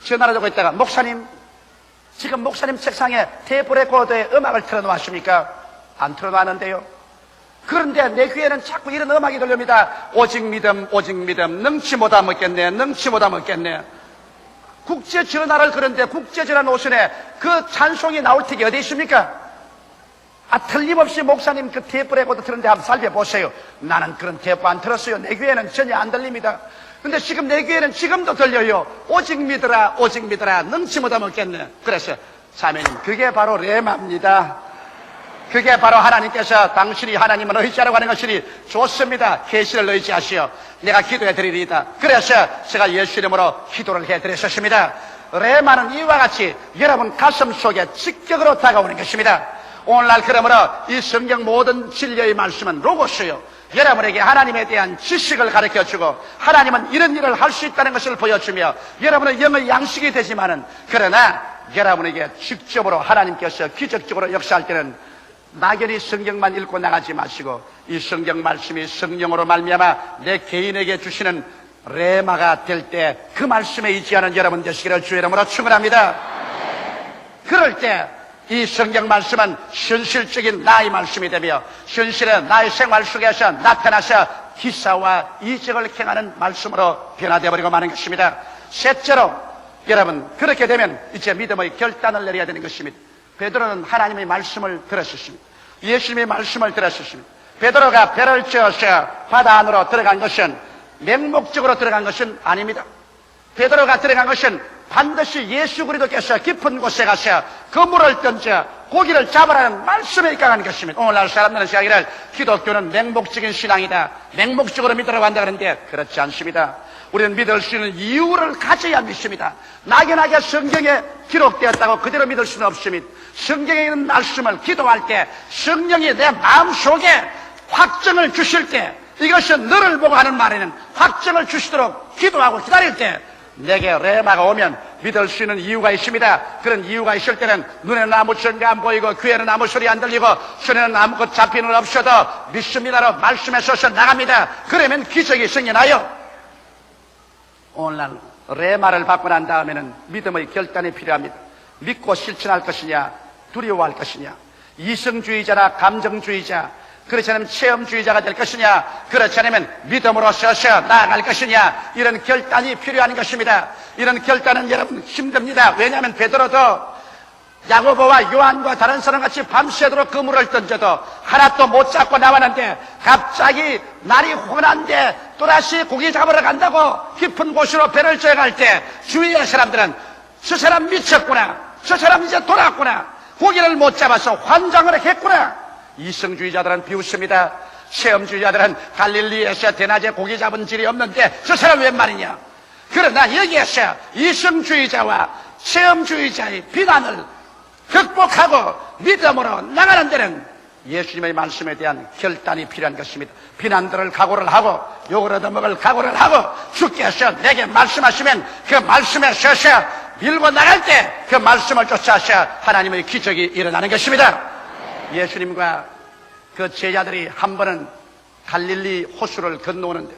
전화를 하고 있다가 목사님, 지금 목사님 책상에 테이프 레코더에 음악을 틀어놓았습니까? 안 틀어놨는데요. 그런데 내 귀에는 자꾸 이런 음악이 들립니다. 오직 믿음, 오직 믿음, 능치 못하 먹겠네, 능치 못하 먹겠네. 국제 전화를 그런데 국제 전화 노선에 그 찬송이 나올 턱이 어디 있습니까? 틀림없이 목사님 그 테이프 레코더 틀는데 한번 살펴보세요. 나는 그런 테이프 안 틀었어요. 내 귀에는 전혀 안 들립니다. 근데 지금 내 귀에는 지금도 들려요. 오직 믿으라, 오직 믿으라, 능치 못하 먹겠네. 그래서 자매님, 그게 바로 레마입니다. 그게 바로 하나님께서 당신이 하나님을 의지하라고 하는 것이니 좋습니다. 계시를 의지하시오. 내가 기도해 드리리이다. 그래서 제가 예수 이름으로 기도를 해 드렸습니다. 레마는 이와 같이 여러분 가슴 속에 직격으로 다가오는 것입니다. 오늘날 그러므로 이 성경 모든 진리의 말씀은 로고스요. 여러분에게 하나님에 대한 지식을 가르쳐주고 하나님은 이런 일을 할 수 있다는 것을 보여주며 여러분의 영의 양식이 되지만은 그러나 여러분에게 직접으로 하나님께서 기적적으로 역사할 때는 막연히 성경만 읽고 나가지 마시고 이 성경 말씀이 성령으로 말미암아 내 개인에게 주시는 레마가 될 때 그 말씀에 의지하는 여러분 되시기를 주의 이름으로 축원합니다. 그럴 때 이 성경 말씀은 현실적인 나의 말씀이 되며 현실의 나의 생활 속에서 나타나서 기사와 이적을 행하는 말씀으로 변화되어 버리고 마는 것입니다. 셋째로 여러분 그렇게 되면 이제 믿음의 결단을 내려야 되는 것입니다. 베드로는 하나님의 말씀을 들었습니다. 예수님의 말씀을 들었습니다. 베드로가 배를 지어서 바다 안으로 들어간 것은 맹목적으로 들어간 것은 아닙니다. 베드로가 들어간 것은 반드시 예수 그리스도께서 깊은 곳에 가서 그물을 던져 고기를 잡으라는 말씀에 입각하는 것입니다. 오늘날 사람들은 생각하기를 기독교는 맹목적인 신앙이다, 맹목적으로 믿으라고 한다 그러는데 그렇지 않습니다. 우리는 믿을 수 있는 이유를 가져야 믿습니다. 막연하게 성경에 기록되었다고 그대로 믿을 수는 없습니다. 성경에 있는 말씀을 기도할 때 성령이 내 마음속에 확정을 주실 때 이것은 너를 보고 하는 말에는 확정을 주시도록 기도하고 기다릴 때 내게 레마가 오면 믿을 수 있는 이유가 있습니다. 그런 이유가 있을 때는 눈에는 아무 증거 안 보이고 귀에는 아무 소리 안 들리고 손에는 아무것 잡히는 없어도 믿습니다로 말씀에 서서 나갑니다. 그러면 기적이 생겨나요. 오늘날 레마를 받고 난 다음에는 믿음의 결단이 필요합니다. 믿고 실천할 것이냐 두려워할 것이냐, 이성주의자나 감정주의자, 그렇지 않으면 체험주의자가 될 것이냐, 그렇지 않으면 믿음으로 서서 나아갈 것이냐, 이런 결단이 필요한 것입니다. 이런 결단은 여러분 힘듭니다. 왜냐하면 베드로도 야고보와 요한과 다른 사람같이 밤새도록 그물을 던져도 하나도 못 잡고 나왔는데 갑자기 날이 혼한데 또다시 고기 잡으러 간다고 깊은 곳으로 배를 져갈 때 주위의 사람들은 저 사람 미쳤구나, 저 사람 이제 돌아왔구나, 고기를 못 잡아서 환장을 했구나. 이성주의자들은 비웃습니다. 체험주의자들은 갈릴리에서 대낮에 고기 잡은 질이 없는데 저 사람 웬 말이냐. 그러나 여기에서 이성주의자와 체험주의자의 비난을 극복하고 믿음으로 나가는 데는 예수님의 말씀에 대한 결단이 필요한 것입니다. 비난들을 각오를 하고 욕을 얻어먹을 각오를 하고 주께서 내게 말씀하시면 그 말씀에 서서 밀고 나갈 때 그 말씀을 쫓아서 하나님의 기적이 일어나는 것입니다. 예수님과 그 제자들이 한 번은 갈릴리 호수를 건너오는데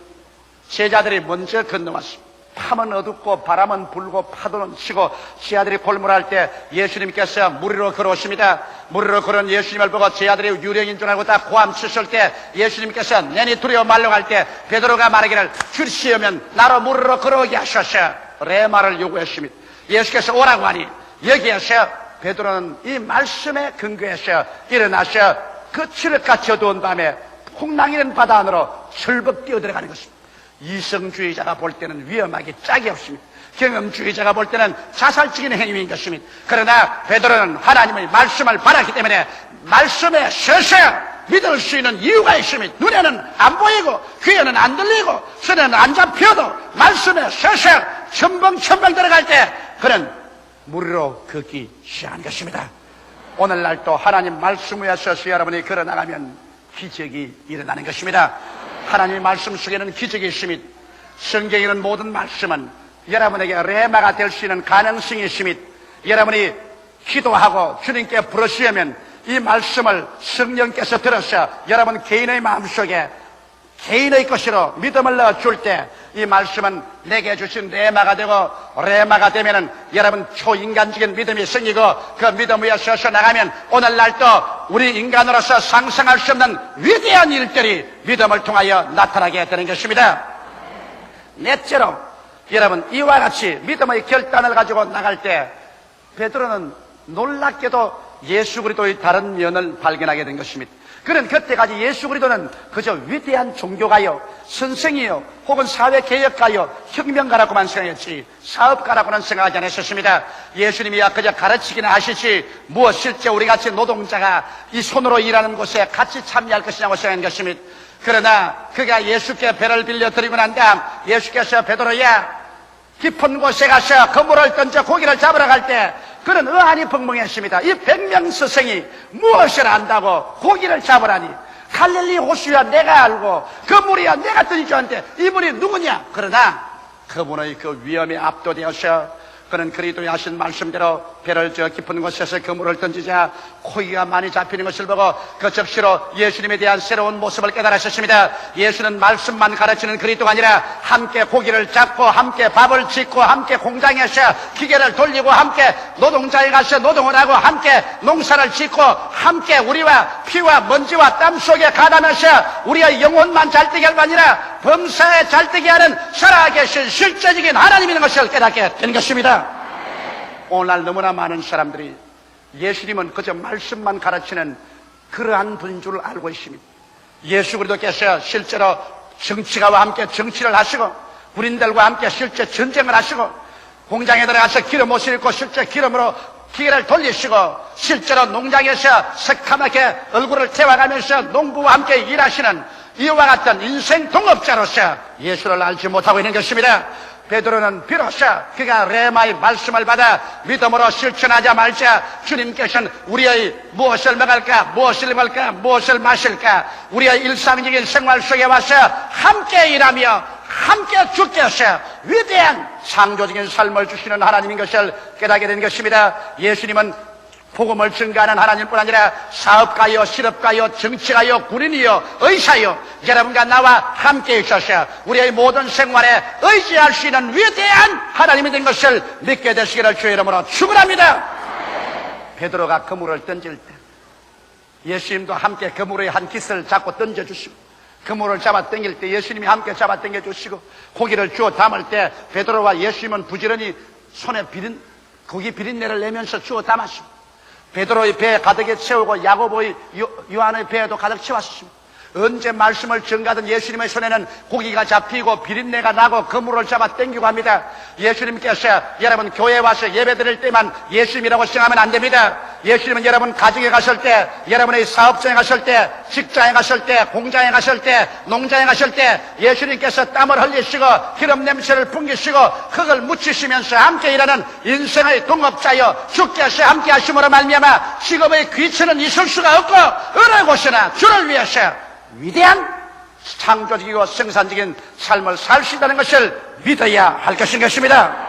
제자들이 먼저 건너왔습니다. 밤은 어둡고 바람은 불고 파도는 치고 제자들이 골몰할 때 예수님께서 물 위로 걸어오십니다. 물 위로 걸어온 예수님을 보고 제자들이 유령인 줄 알고 다 고함 치실 때 예수님께서 내니 두려워 말라고 할 때 베드로가 말하기를 줄시오면 나로 물 위로 걸어오게 하소서 레마를 요구했습니다. 예수께서 오라고 하니 여기에서 베드로는 이 말씀에 근거해서 일어나서 그 칠흑같이 어두운 밤에 풍랑이는 바다 안으로 철벅 뛰어들어가는 것입니다. 이성주의자가 볼 때는 위험하기 짝이 없습니다. 경험주의자가 볼 때는 자살적인 행위인 것입니다. 그러나 베드로는 하나님의 말씀을 받았기 때문에 말씀에 서서 믿을 수 있는 이유가 있으면 눈에는 안 보이고 귀에는 안 들리고 손에는 안 잡혀도 말씀에 쇠쇠 첨벙첨벙 들어갈 때 그는 무리로 걷기 시작한 것입니다. 오늘날 또 하나님 말씀 위에 서서 여러분이 걸어나가면 기적이 일어나는 것입니다. 하나님 말씀 속에는 기적이 있으며 성경에 있는 모든 말씀은 여러분에게 레마가 될 수 있는 가능성이 있으며 여러분이 기도하고 주님께 부르시면 이 말씀을 성령께서 들어서 여러분 개인의 마음속에 개인의 것으로 믿음을 넣어줄 때 이 말씀은 내게 주신 레마가 되고 레마가 되면은 여러분 초인간적인 믿음이 생기고 그 믿음 위에 서서 나가면 오늘날 또 우리 인간으로서 상상할 수 없는 위대한 일들이 믿음을 통하여 나타나게 되는 것입니다. 넷째로 여러분 이와 같이 믿음의 결단을 가지고 나갈 때 베드로는 놀랍게도 예수 그리스도의 다른 면을 발견하게 된 것입니다. 그는 그때까지 예수 그리스도는 그저 위대한 종교가요, 선생이요, 혹은 사회개혁가요, 혁명가라고만 생각했지 사업가라고는 생각하지 않았었습니다. 예수님이 그저 가르치기는 하시지 무엇 실제 우리같이 노동자가 이 손으로 일하는 곳에 같이 참여할 것이냐고 생각한 것입니다. 그러나 그가 예수께 배를 빌려 드리고 난 다음 예수께서 베드로야 깊은 곳에 가서 그물을 던져 고기를 잡으러 갈 때 그는 의안이 벙벙했습니다. 이 100명 스승이 무엇을 안다고 고기를 잡으라니 갈릴리 호수야 내가 알고 그 물이야 내가 던져왔는데 이분이 누구냐? 그러나 그분의 그 위험에 압도되어서 그는 그리스도의 하신 말씀대로 배를 저 깊은 곳에서 그물을 던지자 고기가 많이 잡히는 것을 보고 그 즉시로 예수님에 대한 새로운 모습을 깨달으셨습니다. 예수는 말씀만 가르치는 그리스도가 아니라 함께 고기를 잡고 함께 밥을 짓고 함께 공장에서 기계를 돌리고 함께 노동자에 가서 노동을 하고 함께 농사를 짓고 함께 우리와 피와 먼지와 땀 속에 가담해서 우리의 영혼만 잘되게 할 뿐 아니라 범사에 잘되게 하는 살아계신 실제적인 하나님이라는 것을 깨닫게 된 것입니다. 오늘날 너무나 많은 사람들이 예수님은 그저 말씀만 가르치는 그러한 분인 줄 알고 있습니다. 예수 그리스도께서 실제로 정치가와 함께 정치를 하시고 군인들과 함께 실제 전쟁을 하시고 공장에 들어가서 기름 옷을 입고 실제 기름으로 기계를 돌리시고 실제로 농장에서 새카맣게 얼굴을 태워가면서 농부와 함께 일하시는 이와 같은 인생 동업자로서 예수를 알지 못하고 있는 것입니다. 베드로는 비로소 그가 레마의 말씀을 받아 믿음으로 실천하자마자 주님께서는 우리의 무엇을 먹을까, 무엇을 입을까, 무엇을 마실까, 우리의 일상적인 생활 속에 와서 함께 일하며 함께 주께서 위대한 창조적인 삶을 주시는 하나님인 것을 깨닫게 된 것입니다. 예수님은 복음을 증가하는 하나님뿐 아니라 사업가요, 실업가요, 정치가요, 군인이요, 의사요, 여러분과 나와 함께 있어서 우리의 모든 생활에 의지할 수 있는 위대한 하나님이 된 것을 믿게 되시기를 주의 이름으로 축원합니다. 베드로가 그물을 던질 때 예수님도 함께 그물의 한 깃을 잡고 던져주시고 그물을 잡아 당길 때 예수님이 함께 잡아 당겨주시고 고기를 주워 담을 때 베드로와 예수님은 부지런히 손에 고기 비린내를 내면서 주워 담았습니다. 베드로의 배에 가득에 채우고 야고보의 요한의 배에도 가득 채웠습니다. 언제 말씀을 전가하던 예수님의 손에는 고기가 잡히고 비린내가 나고 그물을 잡아 당기고 합니다. 예수님께서 여러분 교회에 와서 예배 드릴 때만 예수님이라고 생각하면 안 됩니다. 예수님은 여러분 가정에 가실 때, 여러분의 사업장에 가실 때, 직장에 가실 때, 공장에 가실 때, 농장에 가실 때 예수님께서 땀을 흘리시고 기름 냄새를 풍기시고 흙을 묻히시면서 함께 일하는 인생의 동업자여 주께서 함께 하심으로 말미암아 직업의 귀천은 있을 수가 없고 어느 곳이나 주를 위해서 위대한 창조적이고 생산적인 삶을 살 수 있다는 것을 믿어야 할 것입니다.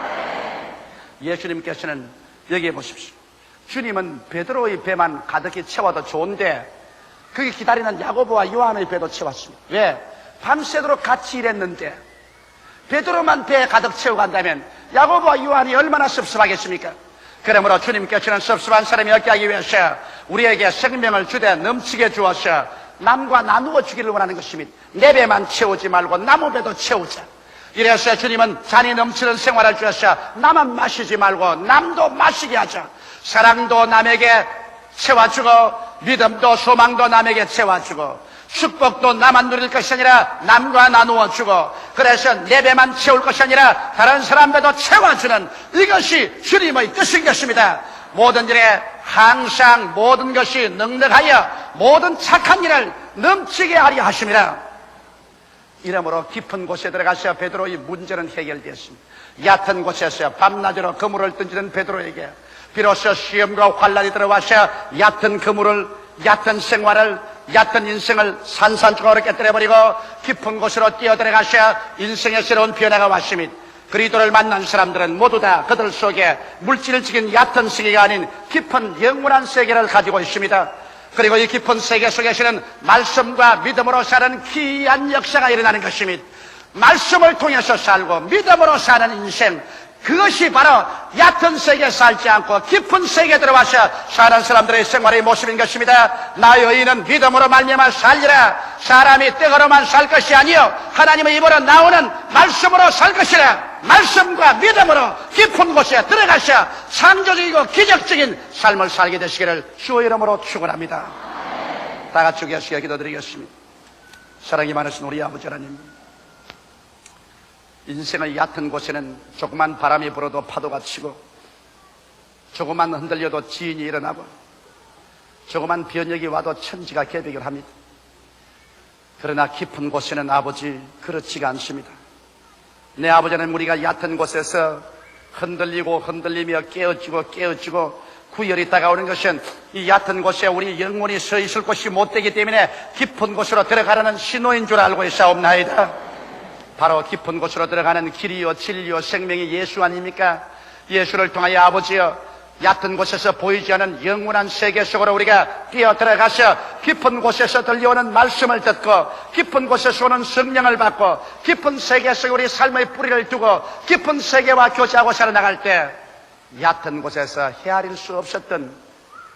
예수님께서는 여기에 보십시오. 주님은 베드로의 배만 가득히 채워도 좋은데 거기 기다리는 야고보와 요한의 배도 채웠습니다. 왜? 밤새도록 같이 일했는데 베드로만 배에 가득 채우고 간다면 야고보와 요한이 얼마나 섭섭하겠습니까? 그러므로 주님께서는 섭섭한 사람이 없게 하기 위해서 우리에게 생명을 주되 넘치게 주어서 남과 나누어 주기를 원하는 것입니다. 내 배만 채우지 말고 남의 배도 채우자. 이래서 주님은 잔이 넘치는 생활을 주셔서 나만 마시지 말고 남도 마시게 하자. 사랑도 남에게 채워주고 믿음도 소망도 남에게 채워주고 축복도 나만 누릴 것이 아니라 남과 나누어 주고 그래서 내 배만 채울 것이 아니라 다른 사람 배도 채워주는 이것이 주님의 뜻인 것입니다. 모든 일에 항상 모든 것이 넉넉하여 모든 착한 일을 넘치게 하려 하심이라. 이러므로 깊은 곳에 들어가서 베드로의 문제는 해결되었습니다. 얕은 곳에서 밤낮으로 그물을 던지는 베드로에게 비로소 시험과 환란이 들어와서 얕은 그물을, 얕은 생활을, 얕은 인생을 산산조각으로 깨뜨려버리고 깊은 곳으로 뛰어들어가서 인생의 새로운 변화가 왔습니다. 그리스도를 만난 사람들은 모두 다 그들 속에 물질적인 얕은 세계가 아닌 깊은 영원한 세계를 가지고 있습니다. 그리고 이 깊은 세계 속에서는 말씀과 믿음으로 사는 귀한 역사가 일어나는 것입니다. 말씀을 통해서 살고 믿음으로 사는 인생, 그것이 바로 얕은 세계에 살지 않고 깊은 세계에 들어와서 사는 사람들의 생활의 모습인 것입니다. 나의 의인은 믿음으로 말미암아 살리라. 사람이 떡으로만 살 것이 아니요 하나님의 입으로 나오는 말씀으로 살 것이라. 말씀과 믿음으로 깊은 곳에 들어가서 창조적이고 기적적인 삶을 살게 되시기를 주의 이름으로 축원합니다. 다 같이 계시게 기도드리겠습니다. 사랑이 많으신 우리 아버지 하나님, 인생의 얕은 곳에는 조그만 바람이 불어도 파도가 치고, 조그만 흔들려도 지인이 일어나고, 조그만 변혁이 와도 천지가 개벽을 합니다. 그러나 깊은 곳에는 아버지 그렇지가 않습니다. 내 아버지는 우리가 얕은 곳에서 흔들리고 흔들리며 깨어지고 구열이 다가오는 것은 이 얕은 곳에 우리 영혼이 서 있을 곳이 못 되기 때문에 깊은 곳으로 들어가라는 신호인 줄 알고 있사옵나이다. 바로 깊은 곳으로 들어가는 길이요 진리요 생명이 예수 아닙니까? 예수를 통하여 아버지여, 얕은 곳에서 보이지 않은 영원한 세계 속으로 우리가 뛰어 들어가서 깊은 곳에서 들려오는 말씀을 듣고 깊은 곳에서 오는 성령을 받고 깊은 세계 속에 우리 삶의 뿌리를 두고 깊은 세계와 교제하고 살아나갈 때 얕은 곳에서 헤아릴 수 없었던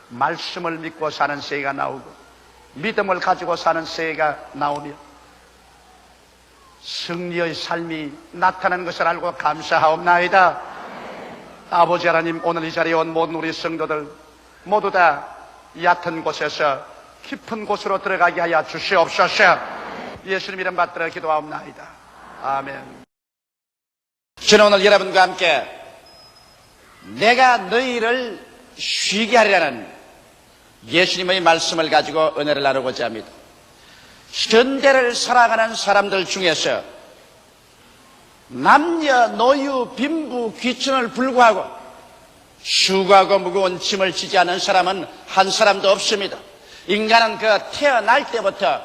말씀을 믿고 사는 세계가 나오고 믿음을 가지고 사는 세계가 나오며 승리의 삶이 나타나는 것을 알고 감사하옵나이다. 아버지 하나님, 오늘 이 자리에 온 모든 우리 성도들 모두 다 얕은 곳에서 깊은 곳으로 들어가게 하여 주시옵소서. 예수님 이름 받들어 기도하옵나이다. 아멘. 저는 오늘 여러분과 함께 내가 너희를 쉬게 하리라는 예수님의 말씀을 가지고 은혜를 나누고자 합니다. 현대를 살아가는 사람들 중에서 남녀, 노유, 빈부, 귀천을 불구하고 수고하고 무거운 짐을 지지 않은 사람은 한 사람도 없습니다. 인간은 그 태어날 때부터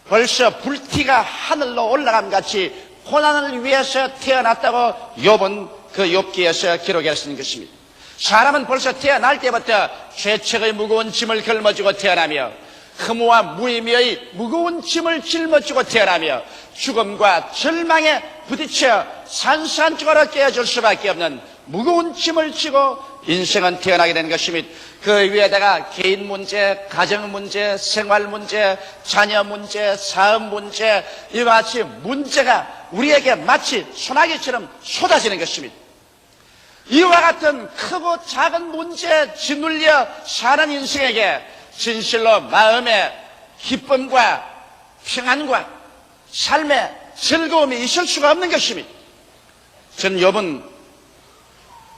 벌써 불티가 하늘로 올라감 같이 고난을 위해서 태어났다고 욥은 그 욥기에서 기록했는 것입니다. 사람은 벌써 태어날 때부터 죄책의 무거운 짐을 걸머쥐고 태어나며 흠모와 무의미의 무거운 짐을 짊어지고 태어나며 죽음과 절망에 부딪혀 산산조각으로 깨어질 수밖에 없는 무거운 짐을 지고 인생은 태어나게 되는 것입니다. 그 위에다가 개인 문제, 가정 문제, 생활 문제, 자녀 문제, 사업 문제, 이와 같이 문제가 우리에게 마치 소나기처럼 쏟아지는 것입니다. 이와 같은 크고 작은 문제에 짓눌려 사는 인생에게 진실로 마음의 기쁨과 평안과 삶의 즐거움이 있을 수가 없는 것입니다. 전 욥은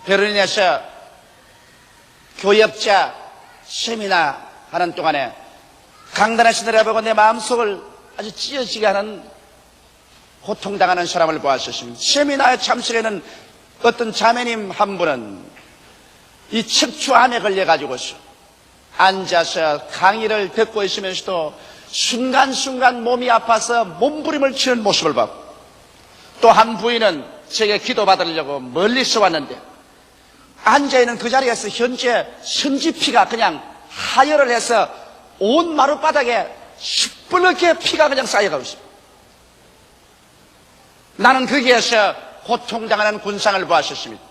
베를린에서 교역자 세미나 하는 동안에 강단에서 내려보고 내 마음속을 아주 찢어지게 하는 고통당하는 사람을 보았었습니다. 세미나에 참석하는 어떤 자매님 한 분은 이 척추암에 걸려가지고서 앉아서 강의를 듣고 있으면서도 순간순간 몸이 아파서 몸부림을 치는 모습을 봤고, 또 한 부인은 제게 기도받으려고 멀리서 왔는데 앉아있는 그 자리에서 현재 선지피가 그냥 하혈을 해서 온 마룻바닥에 시뻘겋게 피가 그냥 쌓여가고 있습니다. 나는 거기에서 고통당하는 군상을 보았었습니다.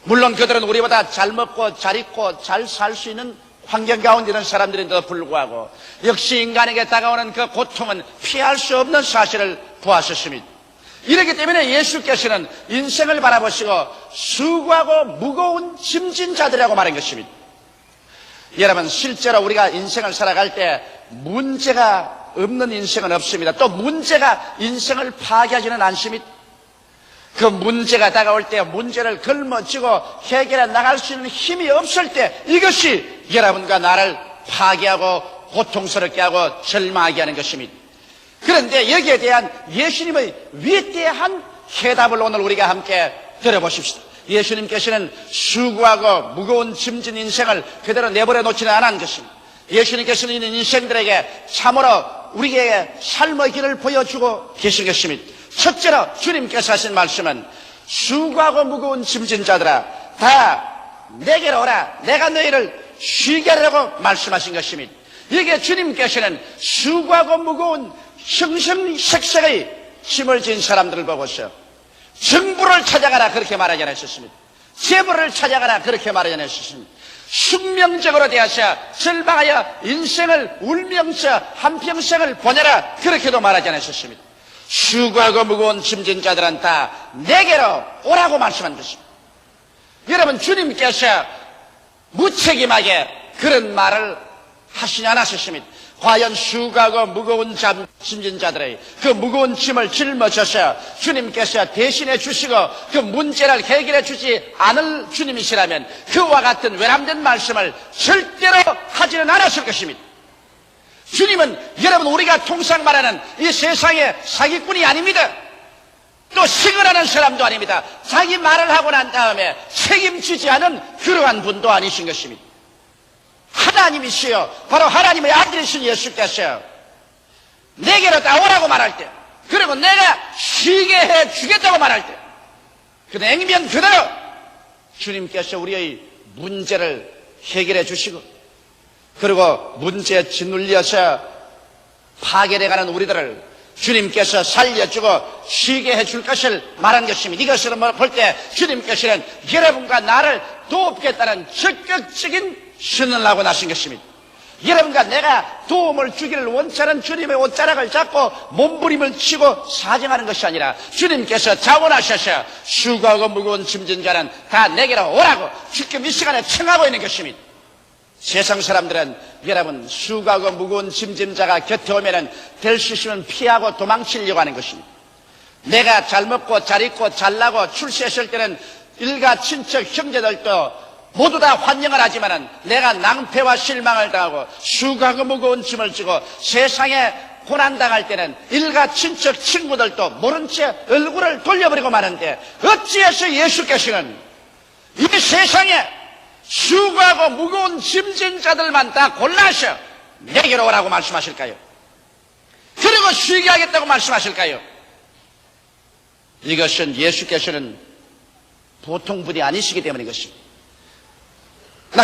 물론 그들은 우리보다 잘 먹고 잘 입고 잘 살 수 있는 환경 가운데 있는 사람들인데도 불구하고 역시 인간에게 다가오는 그 고통은 피할 수 없는 사실을 보았었습니다. 이렇기 때문에 예수께서는 인생을 바라보시고 수고하고 무거운 짐진 자들이라고 말한 것입니다. 여러분, 실제로 우리가 인생을 살아갈 때 문제가 없는 인생은 없습니다. 또 문제가 인생을 파괴하지는 않습니다. 그 문제가 다가올 때 문제를 걸머쥐고 해결해 나갈 수 있는 힘이 없을 때 이것이 여러분과 나를 파괴하고 고통스럽게 하고 절망하게 하는 것입니다. 그런데 여기에 대한 예수님의 위대한 해답을 오늘 우리가 함께 들어보십시다. 예수님께서는 수고하고 무거운 짐진 인생을 그대로 내버려 놓지는 않은 것입니다. 예수님께서는 이런 인생들에게 참으로 우리에게 삶의 길을 보여주고 계신 것입니다. 첫째로 주님께서 하신 말씀은 수고하고 무거운 짐진 자들아 다 내게로 오라, 내가 너희를 쉬게 하려고 말씀하신 것입니다. 여기에 주님께서는 수고하고 무거운 형성색색의 짐을 진 사람들을 보고서 정부를 찾아가라 그렇게 말하지 않으셨습니다. 재물을 찾아가라 그렇게 말하지 않으셨습니다. 숙명적으로 되어서 절망하여 인생을 울면서 한평생을 보내라 그렇게도 말하지 않으셨습니다. 수고하고 무거운 짐진 자들은 다 내게로 오라고 말씀한 것입니다. 여러분, 주님께서 무책임하게 그런 말을 하시지 않으셨습니다. 과연 수고하고 무거운 짐진 자들의 그 무거운 짐을 짊어져서 주님께서 대신해 주시고 그 문제를 해결해 주지 않을 주님이시라면 그와 같은 외람된 말씀을 절대로 하지는 않았을 것입니다. 주님은 여러분 우리가 통상 말하는 이 세상의 사기꾼이 아닙니다. 또 시근하는 사람도 아닙니다. 자기 말을 하고 난 다음에 책임지지 않은 그러한 분도 아니신 것입니다. 하나님이시여 바로 하나님의 아들이신 예수께서 내게로 다 오라고 말할 때, 그리고 내가 쉬게 해 주겠다고 말할 때, 그 냉면 그대로 주님께서 우리의 문제를 해결해 주시고, 그리고 문제에 짓눌려서 파괴돼가는 우리들을 주님께서 살려주고 쉬게 해줄 것을 말한 것입니다. 이것을 볼 때 주님께서는 여러분과 나를 돕겠다는 적극적인 신을 하고 나신 것입니다. 여러분과 내가 도움을 주기를 원치 않은 주님의 옷자락을 잡고 몸부림을 치고 사정하는 것이 아니라 주님께서 자원하셔서 수고하고 무거운 짐진 자는 다 내게로 오라고 지금 이 시간에 청하고 있는 것입니다. 세상 사람들은 여러분 수고하고 무거운 짐진 자가 곁에 오면은 될 수 있으면 피하고 도망치려고 하는 것입니다. 내가 잘 먹고 잘 입고 잘 나고 출세했을 때는 일가 친척 형제들도 모두 다 환영을 하지만은 내가 낭패와 실망을 당하고 수고하고 무거운 짐을 지고 세상에 고난당할 때는 일가 친척 친구들도 모른 채 얼굴을 돌려버리고 마는데 어찌해서 예수께서는 이 세상에 수고하고 무거운 짐진 자들만 다 골라서 내게로 오라고 말씀하실까요? 그리고 쉬게 하겠다고 말씀하실까요? 이것은 예수께서는 보통 분이 아니시기 때문인 것입니다.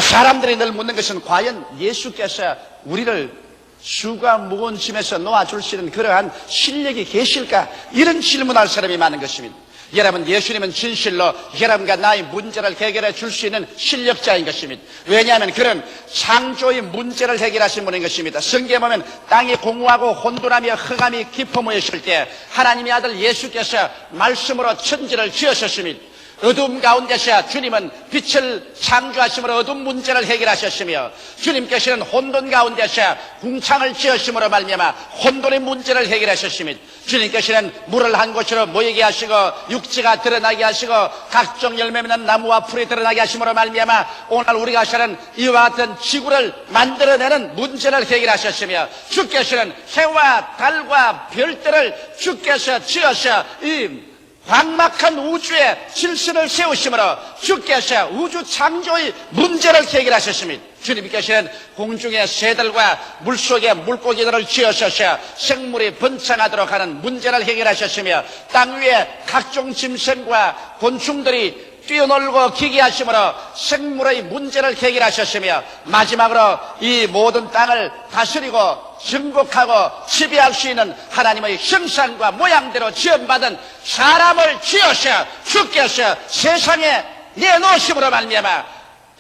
사람들이 늘 묻는 것은 과연 예수께서 우리를 수고와 무거운 짐에서 놓아줄 수 있는 그러한 실력이 계실까? 이런 질문할 사람이 많은 것입니다. 여러분, 예수님은 진실로 여러분과 나의 문제를 해결해 줄 수 있는 실력자인 것입니다. 왜냐하면 그런 창조의 문제를 해결하신 분인 것입니다. 성경에 보면 땅이 공허하고 혼돈하며 흑암이 깊어모였을 때 하나님의 아들 예수께서 말씀으로 천지를 지으셨습니다. 어둠 가운데서 주님은 빛을 창조하심으로 어둠 문제를 해결하셨으며 주님께서는 혼돈 가운데서 궁창을 지으심으로 말미암아 혼돈의 문제를 해결하셨습니다. 주님께서는 물을 한 곳으로 모이게 하시고 육지가 드러나게 하시고 각종 열매 맺는 나무와 풀이 드러나게 하심으로 말미암아 오늘 우리가 사는 이와 같은 지구를 만들어내는 문제를 해결하셨으며 주께서는 해와 달과 별들을 주께서 지어서 이 광막한 우주에 질서를 세우심으로 주께서 우주 창조의 문제를 해결하셨습니다. 주님께서는 공중의 새들과 물속의 물고기들을 지으셔서 생물이 번창하도록 하는 문제를 해결하셨으며 땅 위에 각종 짐승과 곤충들이 뛰어놀고 기기하심으로 생물의 문제를 해결하셨으며 마지막으로 이 모든 땅을 다스리고 정복하고 지배할 수 있는 하나님의 형상과 모양대로 지음받은 사람을 지어서 주께서 세상에 내놓으심으로 말미암아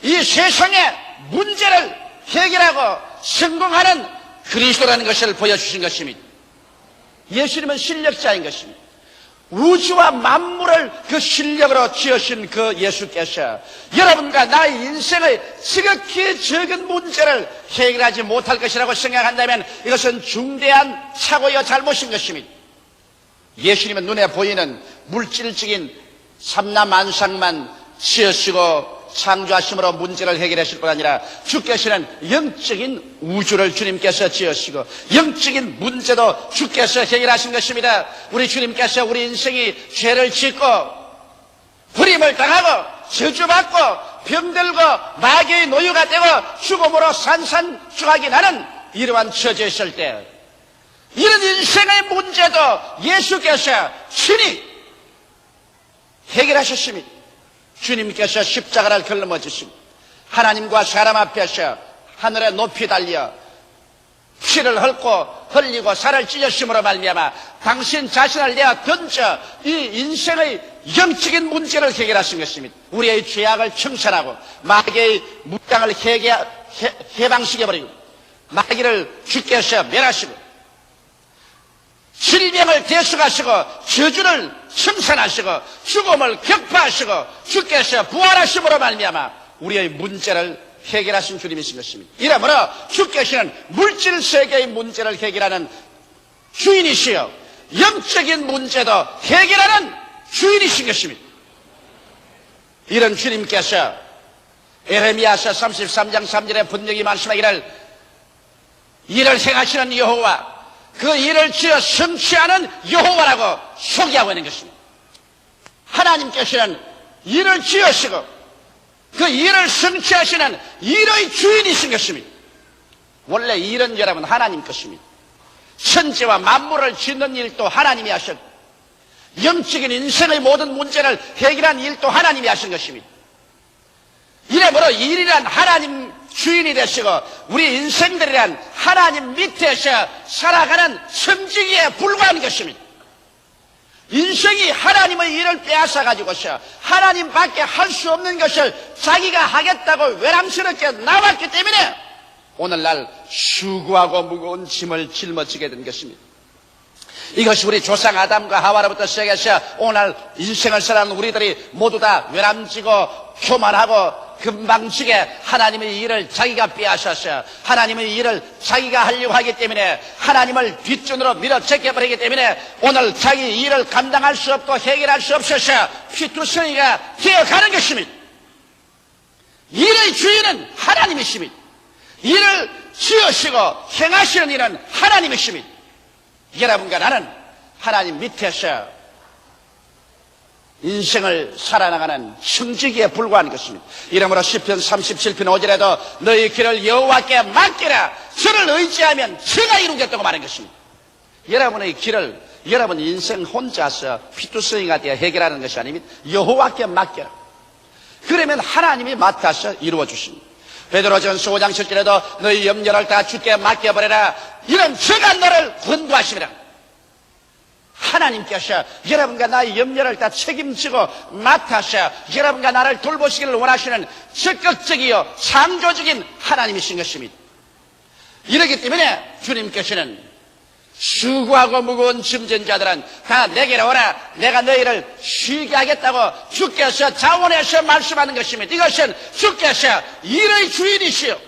이 세상의 문제를 해결하고 성공하는 그리스도라는 것을 보여주신 것입니다. 예수님은 실력자인 것입니다. 우주와 만물을 그 실력으로 지으신 그 예수께서 여러분과 나의 인생의 지극히 적은 문제를 해결하지 못할 것이라고 생각한다면 이것은 중대한 착오여 잘못인 것입니다. 예수님은 눈에 보이는 물질적인 삼라만상만 지으시고 창조하심으로 문제를 해결하실 뿐 아니라 주께서는 영적인 우주를 주님께서 지으시고 영적인 문제도 주께서 해결하신 것입니다. 우리 주님께서 우리 인생이 죄를 짓고 불임을 당하고 저주받고 병들고 마귀의 노유가 되고 죽음으로 산산조각이 나는 이러한 처지에 있을 때 이런 인생의 문제도 예수께서 친히 해결하셨습니다. 주님께서 십자가를 걸머지시고 하나님과 사람 앞에서 하늘에 높이 달려 피를 흘리고 살을 찢으심으로 말미암아 당신 자신을 내어 던져 이 인생의 영적인 문제를 해결하신 것입니다. 우리의 죄악을 청산하고 마귀의 무장을 해방시켜버리고 마귀를 주께서 멸하시고 질병을 대속하시고 저주를 청산하시고 죽음을 격파하시고 주께서 부활하심으로 말미암아 우리의 문제를 해결하신 주님이신 것입니다. 이러므로 주께서는 물질 세계의 문제를 해결하는 주인이시여 영적인 문제도 해결하는 주인이신 것입니다. 이런 주님께서 에레미야서 33장 3절에 분명히 말씀하기를 일을 행하시는 여호와 그 일을 지어 성취하는 여호와라고 소개하고 있는 것입니다. 하나님께서는 일을 지으시고 그 일을 성취하시는 일의 주인이신 것입니다. 원래 일은 여러분 하나님 것입니다. 천지와 만물을 짓는 일도 하나님이 하셨고 영적인 인생의 모든 문제를 해결한 일도 하나님이 하신 것입니다. 이러므로 일이란 하나님 주인이 되시고 우리 인생들이란 하나님 밑에서 살아가는 섬지기에 불과한 것입니다. 인생이 하나님의 일을 빼앗아가지고서 하나님밖에 할 수 없는 것을 자기가 하겠다고 외람스럽게 나왔기 때문에 오늘날 수고하고 무거운 짐을 짊어지게 된 것입니다. 이것이 우리 조상 아담과 하와로부터 시작해서 오늘 인생을 살아가는 우리들이 모두 다 외람지고 교만하고 금방지게 하나님의 일을 자기가 빼앗아서 하나님의 일을 자기가 하려고 하기 때문에 하나님을 뒷전으로 밀어제껴버리기 때문에 오늘 자기 일을 감당할 수 없고 해결할 수 없어서 피투성이가 되어가는 것입니다. 일의 주인은 하나님이십니다. 일을 지으시고 행하시는 일은 하나님이십니다. 여러분과 나는 하나님 밑에서 인생을 살아나가는 성지기에 불과한 것입니다. 이러므로 시편 37편 5절에도 너희 길을 여호와께 맡기라 저를 의지하면 저가 이루겠다고 말한 것입니다. 여러분의 길을 여러분 인생 혼자서 피투성이가 되어 해결하는 것이 아닙니다. 여호와께 맡겨라. 그러면 하나님이 맡아서 이루어 주십니다. 베드로전서 5장 7절에도 너희 염려를 다 주께 맡겨버려라 이런 저가 너를 권고하시리라. 하나님께서 여러분과 나의 염려를 다 책임지고 맡아서 여러분과 나를 돌보시기를 원하시는 적극적이요 창조적인 하나님이신 것입니다. 이렇기 때문에 주님께서는 수고하고 무거운 짐진 자들은 다 내게로 오라 내가 너희를 쉬게 하겠다고 주께서 자원해서 말씀하는 것입니다. 이것은 주께서 일의 주인이시요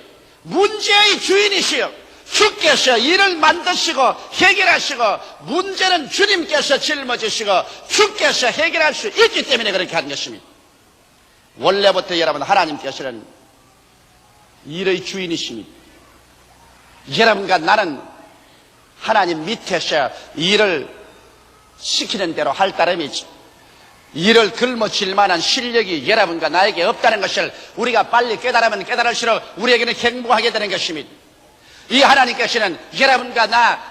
문제의 주인이시요 주께서 일을 만드시고 해결하시고 문제는 주님께서 짊어지시고 주께서 해결할 수 있기 때문에 그렇게 한 것입니다. 원래부터 여러분 하나님께서는 일의 주인이십니다. 여러분과 나는 하나님 밑에서 일을 시키는 대로 할 따름이지 일을 짊어질 만한 실력이 여러분과 나에게 없다는 것을 우리가 빨리 깨달으면 깨달을수록 우리에게는 행복하게 되는 것입니다. 이 하나님께서는 여러분과 나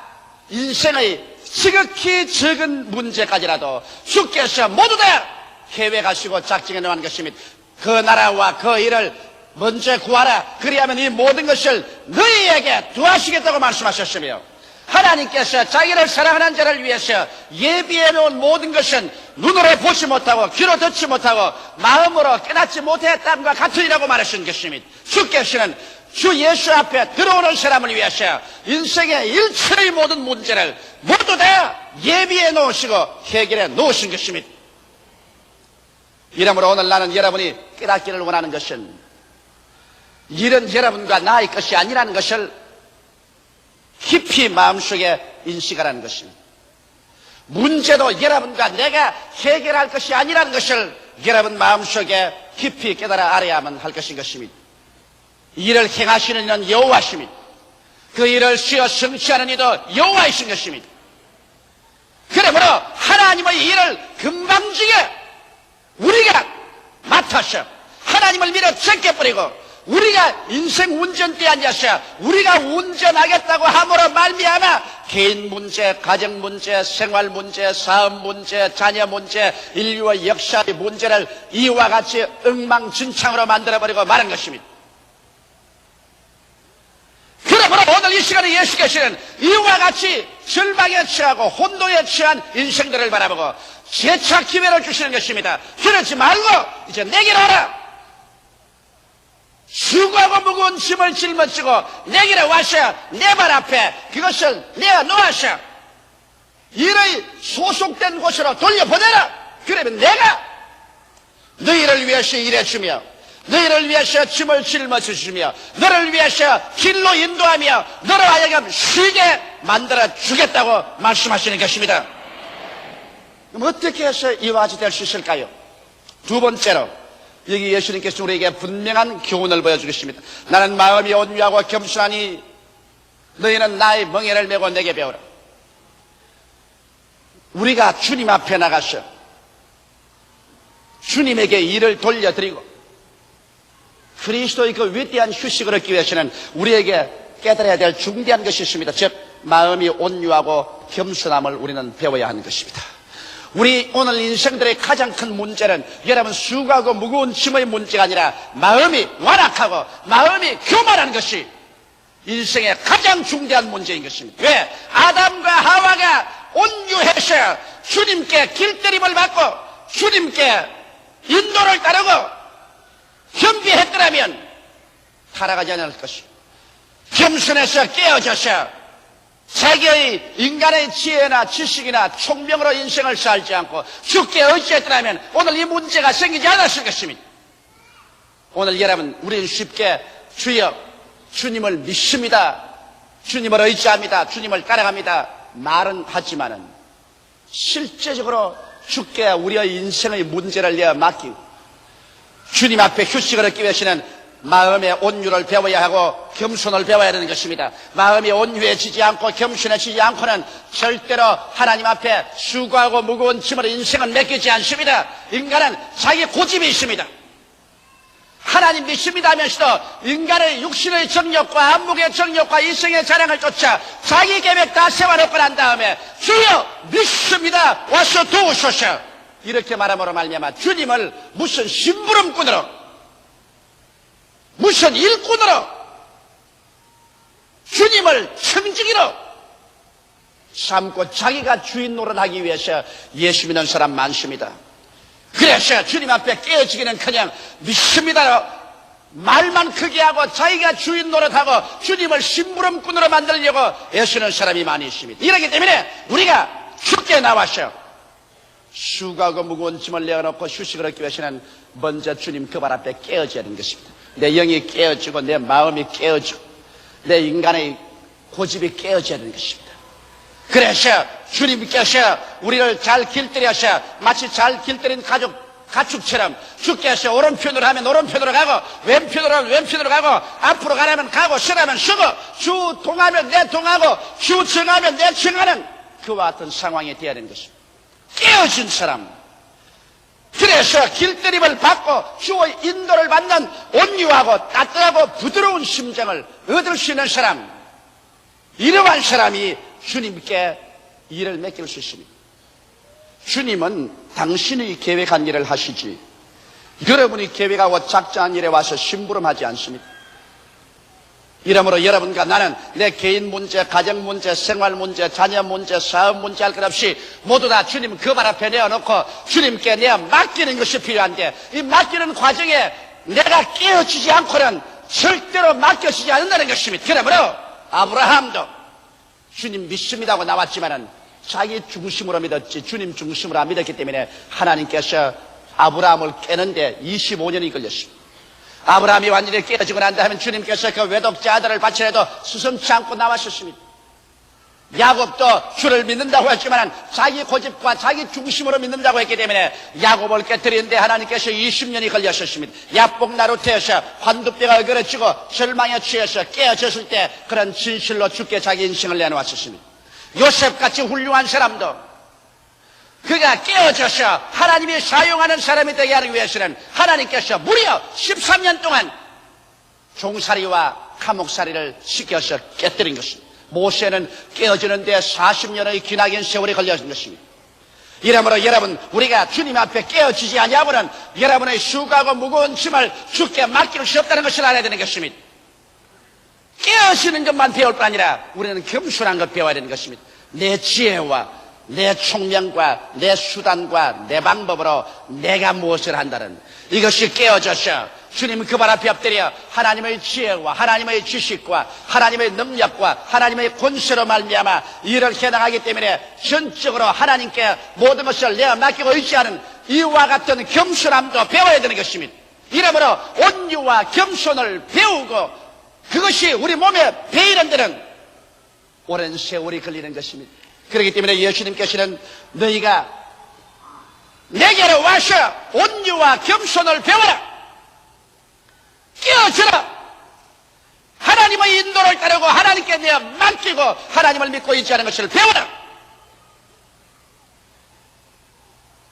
인생의 지극히 적은 문제까지라도 주께서 모두 다 계획하시고 작정해 놓은 것입니다. 그 나라와 그 일을 먼저 구하라. 그리하면 이 모든 것을 너희에게 도와주시겠다고 말씀하셨으며 하나님께서 자기를 사랑하는 자를 위해서 예비해 놓은 모든 것은 눈으로 보지 못하고 귀로 듣지 못하고 마음으로 깨닫지 못했다함과 같으리라고 말하신 것입니다. 주께서는 주 예수 앞에 들어오는 사람을 위해서 인생의 일체의 모든 문제를 모두 다 예비해 놓으시고 해결해 놓으신 것입니다. 이러므로 오늘 나는 여러분이 깨닫기를 원하는 것은 일은 여러분과 나의 것이 아니라는 것을 깊이 마음속에 인식하라는 것입니다. 문제도 여러분과 내가 해결할 것이 아니라는 것을 여러분 마음속에 깊이 깨달아 알아야만 할 것입니다. 이 일을 행하시는 이는 여호와십니다. 그 일을 쉬어 성취하는 이도 여호와이신 것입니다. 그러므로 하나님의 일을 금방지게 우리가 맡아서 하나님을 밀어 제껴버리고 우리가 인생 운전대에 앉아서 우리가 운전하겠다고 함으로 말미암아 개인 문제, 가정 문제, 생활 문제, 사업 문제, 자녀 문제, 인류의 역사의 문제를 이와 같이 엉망진창으로 만들어버리고 말한 것입니다. 그러므로 오늘 이 시간에 예수께서는 이와 같이 절망에 처하고 혼돈에 처한 인생들을 바라보고 재차 기회를 주시는 것입니다. 그러지 말고 이제 내게로 오라. 수고하고 무거운 짐을 짊어지고 내게로 와서 내 발 앞에 그것을 내어 놓아서 일의 소속된 곳으로 돌려보내라. 그러면 내가 너희를 위해서 일해주며 너희를 위해서 짐을 짊어져주며 너를 위해서 길로 인도하며 너로 하여금 쉬게 만들어 주겠다고 말씀하시는 것입니다. 그럼 어떻게 해서 이와 같이 될 수 있을까요? 두 번째로 여기 예수님께서 우리에게 분명한 교훈을 보여주겠습니다. 나는 마음이 온유하고 겸손하니 너희는 나의 멍에를 메고 내게 배우라. 우리가 주님 앞에 나가서 주님에게 일을 돌려드리고 그리스도의 그 위대한 휴식을 얻기 위해서는 우리에게 깨달아야 될 중대한 것이 있습니다. 즉 마음이 온유하고 겸손함을 우리는 배워야 하는 것입니다. 우리 오늘 인생들의 가장 큰 문제는 여러분 수고하고 무거운 짐의 문제가 아니라 마음이 완악하고 마음이 교만한 것이 인생의 가장 중대한 문제인 것입니다. 왜? 아담과 하와가 온유해서 주님께 길들임을 받고 주님께 인도를 따르고 겸비했더라면 타락하지 않을 것이 겸손해서 깨어져서 자기의 인간의 지혜나 지식이나 총명으로 인생을 살지 않고 죽게 의지했더라면 오늘 이 문제가 생기지 않았을 것입니다. 오늘 여러분 우리는 쉽게 주여 주님을 믿습니다, 주님을 의지합니다, 주님을 따라갑니다 말은 하지만은 실제적으로 주께 우리의 인생의 문제를 내어 맡기고 주님 앞에 휴식을 얻기 위해서는 마음의 온유를 배워야 하고 겸손을 배워야 되는 것입니다. 마음이 온유해지지 않고 겸손해지지 않고는 절대로 하나님 앞에 수고하고 무거운 짐을 인생은 맡기지 않습니다. 인간은 자기 고집이 있습니다. 하나님 믿습니다 하면서도 인간의 육신의 정욕과 안목의 정욕과 이성의 자랑을 쫓아 자기 계획 다 세워놓고 난 다음에 주여 믿습니다 와서 도우소서 이렇게 말함으로 말미암아 주님을 무슨 심부름꾼으로 무슨 일꾼으로 주님을 청지기로 삼고 자기가 주인 노릇하기 위해서 예수 믿는 사람 많습니다. 그래서 주님 앞에 깨어지기는커녕 믿습니다로 말만 크게 하고 자기가 주인 노릇하고 주님을 심부름꾼으로 만들려고 애쓰는 사람이 많이 있습니다. 이렇기 때문에 우리가 주께 나와서 수고하고 무거운 짐을 내어놓고 휴식을 얻기 위해서는 먼저 주님 그 발 앞에 깨어져야 하는 것입니다. 내 영이 깨어지고 내 마음이 깨어지고 내 인간의 고집이 깨어져야 하는 것입니다. 그래서 주님께서 우리를 잘 길들여서 마치 잘 길들인 가축처럼 주께서 오른편으로 하면 오른편으로 가고 왼편으로 하면 왼편으로 가고 앞으로 가라면 가고 서라면 서고 주 동하면 내 동하고 주 정하면 내 정하는 그와 같은 상황이 되어야 하는 것입니다. 깨어진 사람, 그래서 길들임을 받고 주의 인도를 받는 온유하고 따뜻하고 부드러운 심정을 얻을 수 있는 사람, 이러한 사람이 주님께 일을 맡길 수 있습니다. 주님은 당신이 계획한 일을 하시지 여러분이 계획하고 작정한 일에 와서 심부름하지 않습니다. 이러므로 여러분과 나는 내 개인 문제, 가정 문제, 생활 문제, 자녀 문제, 사업 문제 할 것 없이 모두 다 주님 그 발 앞에 내어놓고 주님께 내어 맡기는 것이 필요한데 이 맡기는 과정에 내가 깨어지지 않고는 절대로 맡겨지지 않는다는 것입니다. 그러므로 아브라함도 주님 믿습니다 하고 나왔지만은 자기 중심으로 믿었지 주님 중심으로 안 믿었기 때문에 하나님께서 아브라함을 깨는데 25년이 걸렸습니다. 아브라함이 완전히 깨어지고 난 다음에 주님께서 그 외독자 아들을 바치려도 스승치 않고 나왔었습니다. 야곱도 주를 믿는다고 했지만 자기 고집과 자기 중심으로 믿는다고 했기 때문에 야곱을 깨뜨리는데 하나님께서 20년이 걸렸었습니다. 야복나루트에서 환두뼈가 어그러지고 절망에 취해서 깨어졌을 때 그런 진실로 주께 자기 인생을 내놓았었습니다. 요셉같이 훌륭한 사람도 그가 깨어져서 하나님이 사용하는 사람이 되게 하기 위해서는 하나님께서 무려 13년 동안 종살이와 감옥살이를 시켜서 깨뜨린 것입니다. 모세는 깨어지는데 40년의 기나긴 세월이 걸렸는 것입니다. 이러므로 여러분, 우리가 주님 앞에 깨어지지 아니하고는 여러분의 수고하고 무거운 짐을 주께 맡길 수 없다는 것을 알아야 되는 것입니다. 깨어지는 것만 배울 뿐 아니라 우리는 겸손한 것 배워야 되는 것입니다. 내 지혜와 내 총명과 내 수단과 내 방법으로 내가 무엇을 한다는 이것이 깨어져서 주님 그 발 앞에 엎드려 하나님의 지혜와 하나님의 지식과 하나님의 능력과 하나님의 권세로 말미암아 일을 해나가기 때문에 전적으로 하나님께 모든 것을 내어 맡기고 의지하는 이와 같은 겸손함도 배워야 되는 것입니다. 이러므로 온유와 겸손을 배우고 그것이 우리 몸에 배이는 데는 오랜 세월이 걸리는 것입니다. 그렇기 때문에 예수님께서는 너희가 내게로 와서 온유와 겸손을 배워라. 깨어져라. 하나님의 인도를 따르고 하나님께 내어 맡기고 하나님을 믿고 있지 않은 것을 배워라.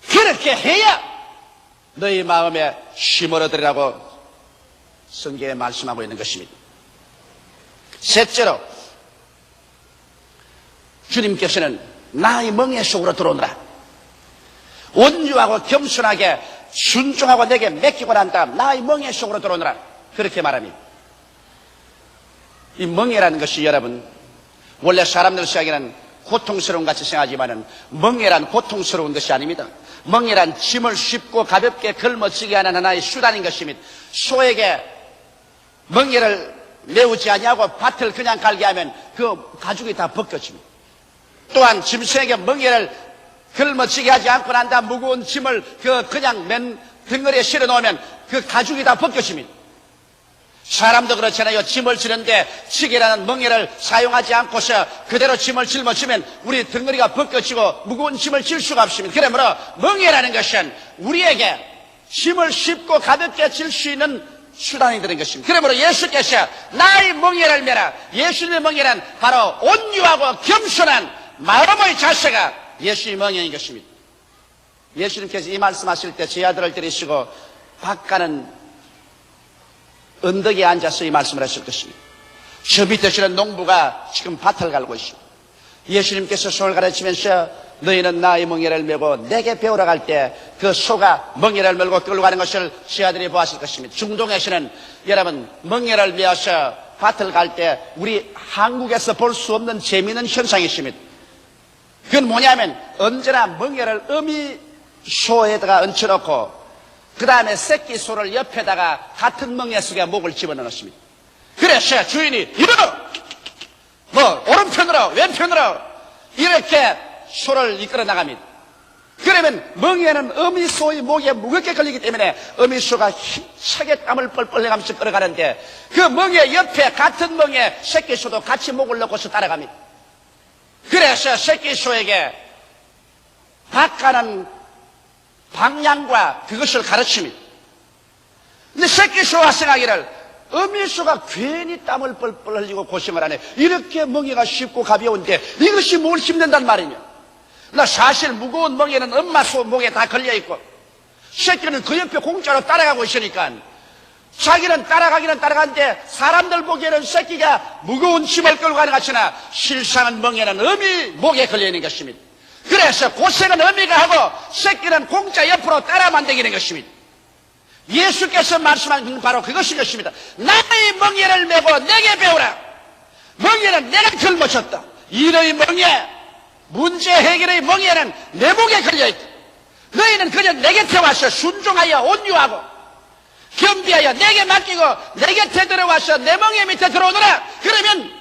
그렇게 해야 너희 마음에 힘을 얻으리라고 성경에 말씀하고 있는 것입니다. 셋째로 주님께서는 나의 멍에 속으로 들어오느라 온유하고 겸손하게 순종하고 내게 맡기고 난 다음 나의 멍에 속으로 들어오느라 그렇게 말합니다. 이 멍에라는 것이 여러분 원래 사람들 생각에는 고통스러운 같이 생각하지만은 멍에란 고통스러운 것이 아닙니다. 멍에란 짐을 쉽고 가볍게 걸머지게 하는 하나의 수단인 것입니다. 소에게 멍에를 메우지 아니하고 밭을 그냥 갈게 하면 그 가죽이 다 벗겨집니다. 또한 짐승에게 멍에를 걸머지게 하지 않고 난 다음 무거운 짐을 그냥 맨 덩어리에 실어 놓으면 그 가죽이 다 벗겨집니다. 사람도 그렇잖아요. 짐을 지는데 치개라는 멍에를 사용하지 않고서 그대로 짐을 짊어지면 우리 덩어리가 벗겨지고 무거운 짐을 질 수가 없습니다. 그러므로 멍에라는 것은 우리에게 짐을 쉽고 가볍게 질 수 있는 수단이 되는 것입니다. 그러므로 예수께서 나의 멍에를 메라. 예수님의 멍에는 바로 온유하고 겸손한 마음의 자세가 예수의 멍에인 것입니다. 예수님께서 이 말씀하실 때 제 아들을 데리시고 바깥은 언덕에 앉아서 이 말씀을 하실 것입니다. 저 밑에 있는 농부가 지금 밭을 갈고 있습니다. 예수님께서 소를 가르치면서 너희는 나의 멍에를 메고 내게 배우러 갈 때 그 소가 멍에를 메고 끌고 가는 것을 제 아들이 보았을 것입니다. 중동에서는 여러분 멍에를 메어서 밭을 갈 때 우리 한국에서 볼 수 없는 재미있는 현상이 있습니다. 그건 뭐냐면 언제나 멍에를 어미 소에다가 얹혀놓고 그 다음에 새끼 소를 옆에다가 같은 멍에 속에 목을 집어넣습니다. 그래서 주인이 이리로 오른편으로 왼편으로 이렇게 소를 이끌어 나갑니다. 그러면 멍에는 어미 소의 목에 무겁게 걸리기 때문에 어미 소가 힘차게 땀을 뻘뻘 내가면서 끌어가는데 그 멍에 옆에 같은 멍에 새끼 소도 같이 목을 넣고서 따라갑니다. 그래서 새끼 소에게 밭가는 방향과 그것을 가르칩니다. 근데 새끼 소가 생각하기를 어미 소가 괜히 땀을 뻘뻘 흘리고 고생을 하네. 이렇게 멍에가 쉽고 가벼운데 이것이 뭘 힘든단 말이냐. 나 사실 무거운 멍에는 엄마 소 목에 다 걸려있고 새끼는 그 옆에 공짜로 따라가고 있으니까 자기는 따라가기는 따라가는데 사람들 보기에는 새끼가 무거운 짐을 끌고 가는 것 같으나 실상은 멍에는 어미 목에 걸려있는 것입니다. 그래서 고생은 어미가 하고 새끼는 공짜 옆으로 따라 만들기는 것입니다. 예수께서 말씀하신 바로 그것이 것입니다. 나의 멍에를 메고 내게 배우라. 멍에는 내가 짊어졌다. 이의 멍에 문제 해결의 멍에는 내 목에 걸려있다. 너희는 그냥 내 곁에 와서 순종하여 온유하고 겸비하여 내게 맡기고 내 곁에 들어와서 내 멍에 밑에 들어오너라. 그러면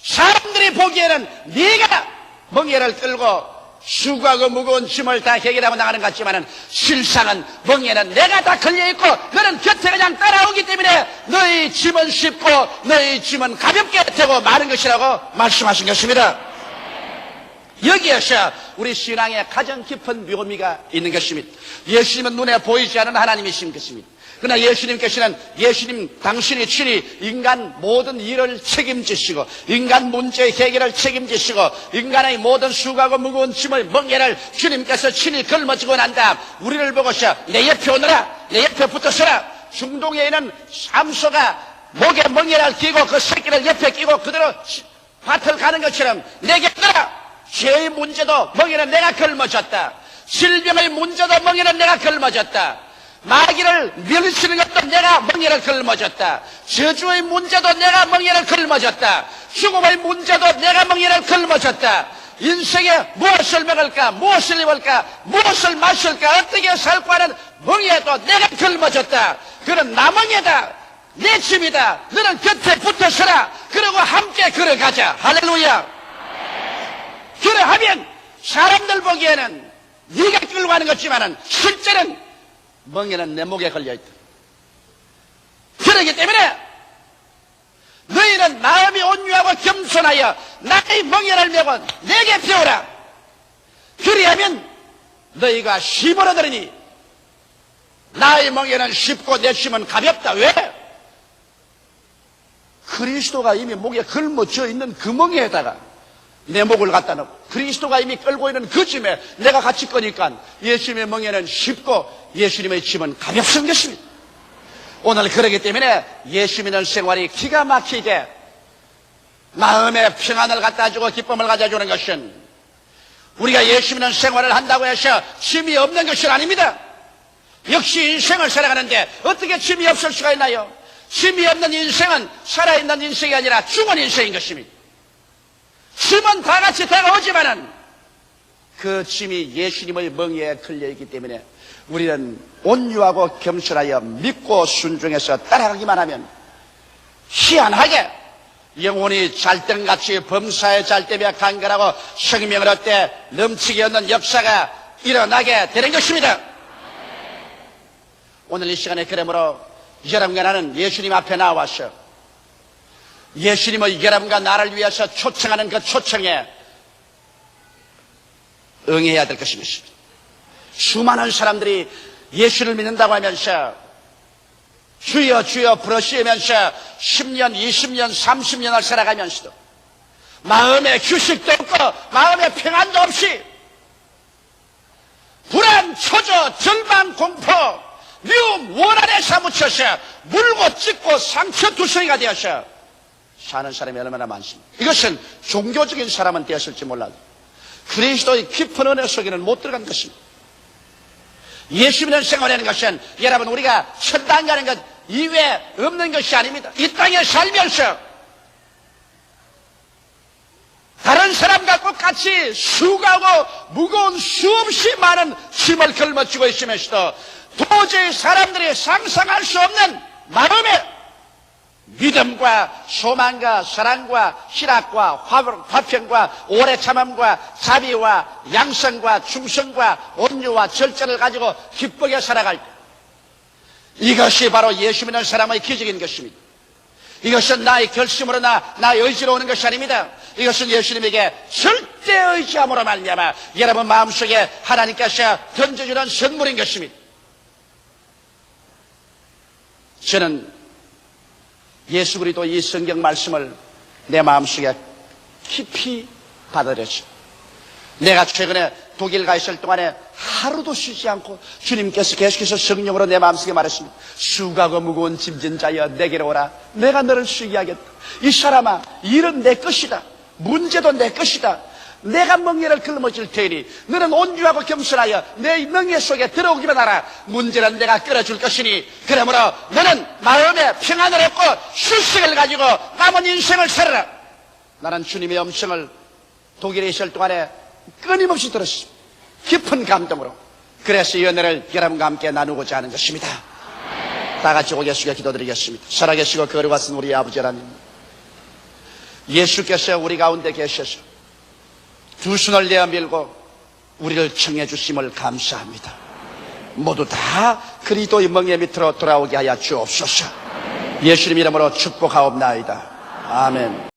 사람들이 보기에는 네가 멍에를 끌고 수고하고 무거운 짐을 다 해결하고 나가는 것 같지만은 실상은 멍에는 내가 다 걸려있고 너는 곁에 그냥 따라오기 때문에 너희 짐은 쉽고 너희 짐은 가볍게 되고 마른 것이라고 말씀하신 것입니다. 여기에서 우리 신앙의 가장 깊은 묘미가 있는 것입니다. 예수님은 눈에 보이지 않는 하나님이신 것입니다. 그러나 예수님께서는 당신이 친히 인간 모든 일을 책임지시고 인간 문제의 해결을 책임지시고 인간의 모든 수고하고 무거운 짐의 멍에를 주님께서 친히 걸머지고 난 다음 우리를 보고서 내 옆에 오너라, 내 옆에 붙어서라. 중동에 있는 암소가 목에 멍에를 끼고 그 새끼를 옆에 끼고 그대로 밭을 가는 것처럼 내게 오너라. 죄의 문제도 멍에는 내가 걸머졌다. 질병의 문제도 멍에는 내가 걸머졌다. 마귀를 멸치는 것도 내가 멍에를 걸머졌다. 저주의 문제도 내가 멍에를 걸머졌다. 죽음의 문제도 내가 멍에를 걸머졌다. 인생에 무엇을 먹을까, 무엇을 입을까, 무엇을 마실까, 어떻게 살까 하는 멍에도 내가 걸머졌다. 그는 나 멍에다, 내 집이다. 너는 곁에 붙어서라. 그러고 함께 걸어가자. 할렐루야. 그러하면 사람들 보기에는 네가 끌고 가는 것지만은 실제는 멍에는 내 목에 걸려있다. 그렇기 때문에 너희는 마음이 온유하고 겸손하여 나의 멍에를 메고 내게 배우라. 그리하면 너희가 쉼을 얻으리니 나의 멍에는 쉽고 내 짐은 가볍다. 왜? 그리스도가 이미 목에 걸머져 있는 그 멍에다가 내 목을 갖다 놓고 그리스도가 이미 끌고 있는 그 짐에 내가 같이 거니까 예수님의 멍에는 쉽고 예수님의 짐은 가볍은 것입니다. 오늘 그러기 때문에 예수 믿는 생활이 기가 막히게 마음의 평안을 갖다 주고 기쁨을 가져주는 것은 우리가 예수 믿는 생활을 한다고 해서 짐이 없는 것은 아닙니다. 역시 인생을 살아가는데 어떻게 짐이 없을 수가 있나요? 짐이 없는 인생은 살아있는 인생이 아니라 죽은 인생인 것입니다. 짐은 다 같이 다가오지만은 그 짐이 예수님의 멍에에 걸려있기 때문에 우리는 온유하고 겸손하여 믿고 순종해서 따라가기만 하면 희한하게 영혼이 잘됨같이 범사에 잘되며 간결하고 생명을 얻되 넘치게 얻는 역사가 일어나게 되는 것입니다. 오늘 이 시간에 그러므로 여러분과 나는 예수님 앞에 나와서 예수님의 여러분과 나를 위해서 초청하는 그 초청에 응해야 될 것입니다. 수많은 사람들이 예수를 믿는다고 하면서 주여 주여 부르시면서 10년, 20년, 30년을 살아가면서도 마음에 휴식도 없고 마음에 평안도 없이 불안, 초조, 절망, 공포, 미움, 원한에 사무쳐서 물고 찢고 상처투성이가 되어서 사는 사람이 얼마나 많습니다. 이것은 종교적인 사람은 되었을지 몰라도 그리스도의 깊은 은혜 속에는 못 들어간 것입니다. 예수 믿는 생활하는 것은 여러분 우리가 천당 가는 것 이외에 없는 것이 아닙니다. 이 땅에 살면서 다른 사람과 똑같이 수고하고 무거운 수없이 많은 짐을 걸머쥐고 있으면서도 도저히 사람들이 상상할 수 없는 마음의 믿음과 소망과 사랑과 희락과 화평과 오래 참음과 자비와 양성과 충성과 온유와 절제를 가지고 기쁘게 살아갈 때 이것이 바로 예수 믿는 사람의 기적인 것입니다. 이것은 나의 결심으로나 나의 의지로 오는 것이 아닙니다. 이것은 예수님에게 절대 의지함으로 말미암아 여러분 마음속에 하나님께서 던져주는 선물인 것입니다. 저는 예수 그리스도 이 성경 말씀을 내 마음속에 깊이 받아들였죠. 내가 최근에 독일 가 있을 동안에 하루도 쉬지 않고 주님께서 계속해서 성령으로 내 마음속에 말했습니다. 수고하고 무거운 짐진 자여 내게로 오라. 내가 너를 쉬게 하겠다. 이 사람아, 일은 내 것이다. 문제도 내 것이다. 내가 멍에를 걸머질 테니 너는 온유하고 겸손하여 내 멍에 속에 들어오기만 하라. 문제는 내가 끌어줄 것이니 그러므로 너는 마음에 평안을 얻고 휴식을 가지고 남은 인생을 살아라. 나는 주님의 음성을 독일에 있을 동안에 끊임없이 들었습니다. 깊은 감동으로. 그래서 이 은혜를 여러분과 함께 나누고자 하는 것입니다. 다 같이 오 예수께 기도드리겠습니다. 살아계시고 거룩하신 우리 아버지 하나님, 예수께서 우리 가운데 계셔서 두 손을 내어 밀고 우리를 청해 주심을 감사합니다. 모두 다 그리스도의 멍에 밑으로 돌아오게 하여 주옵소서. 예수님 이름으로 축복하옵나이다. 아멘.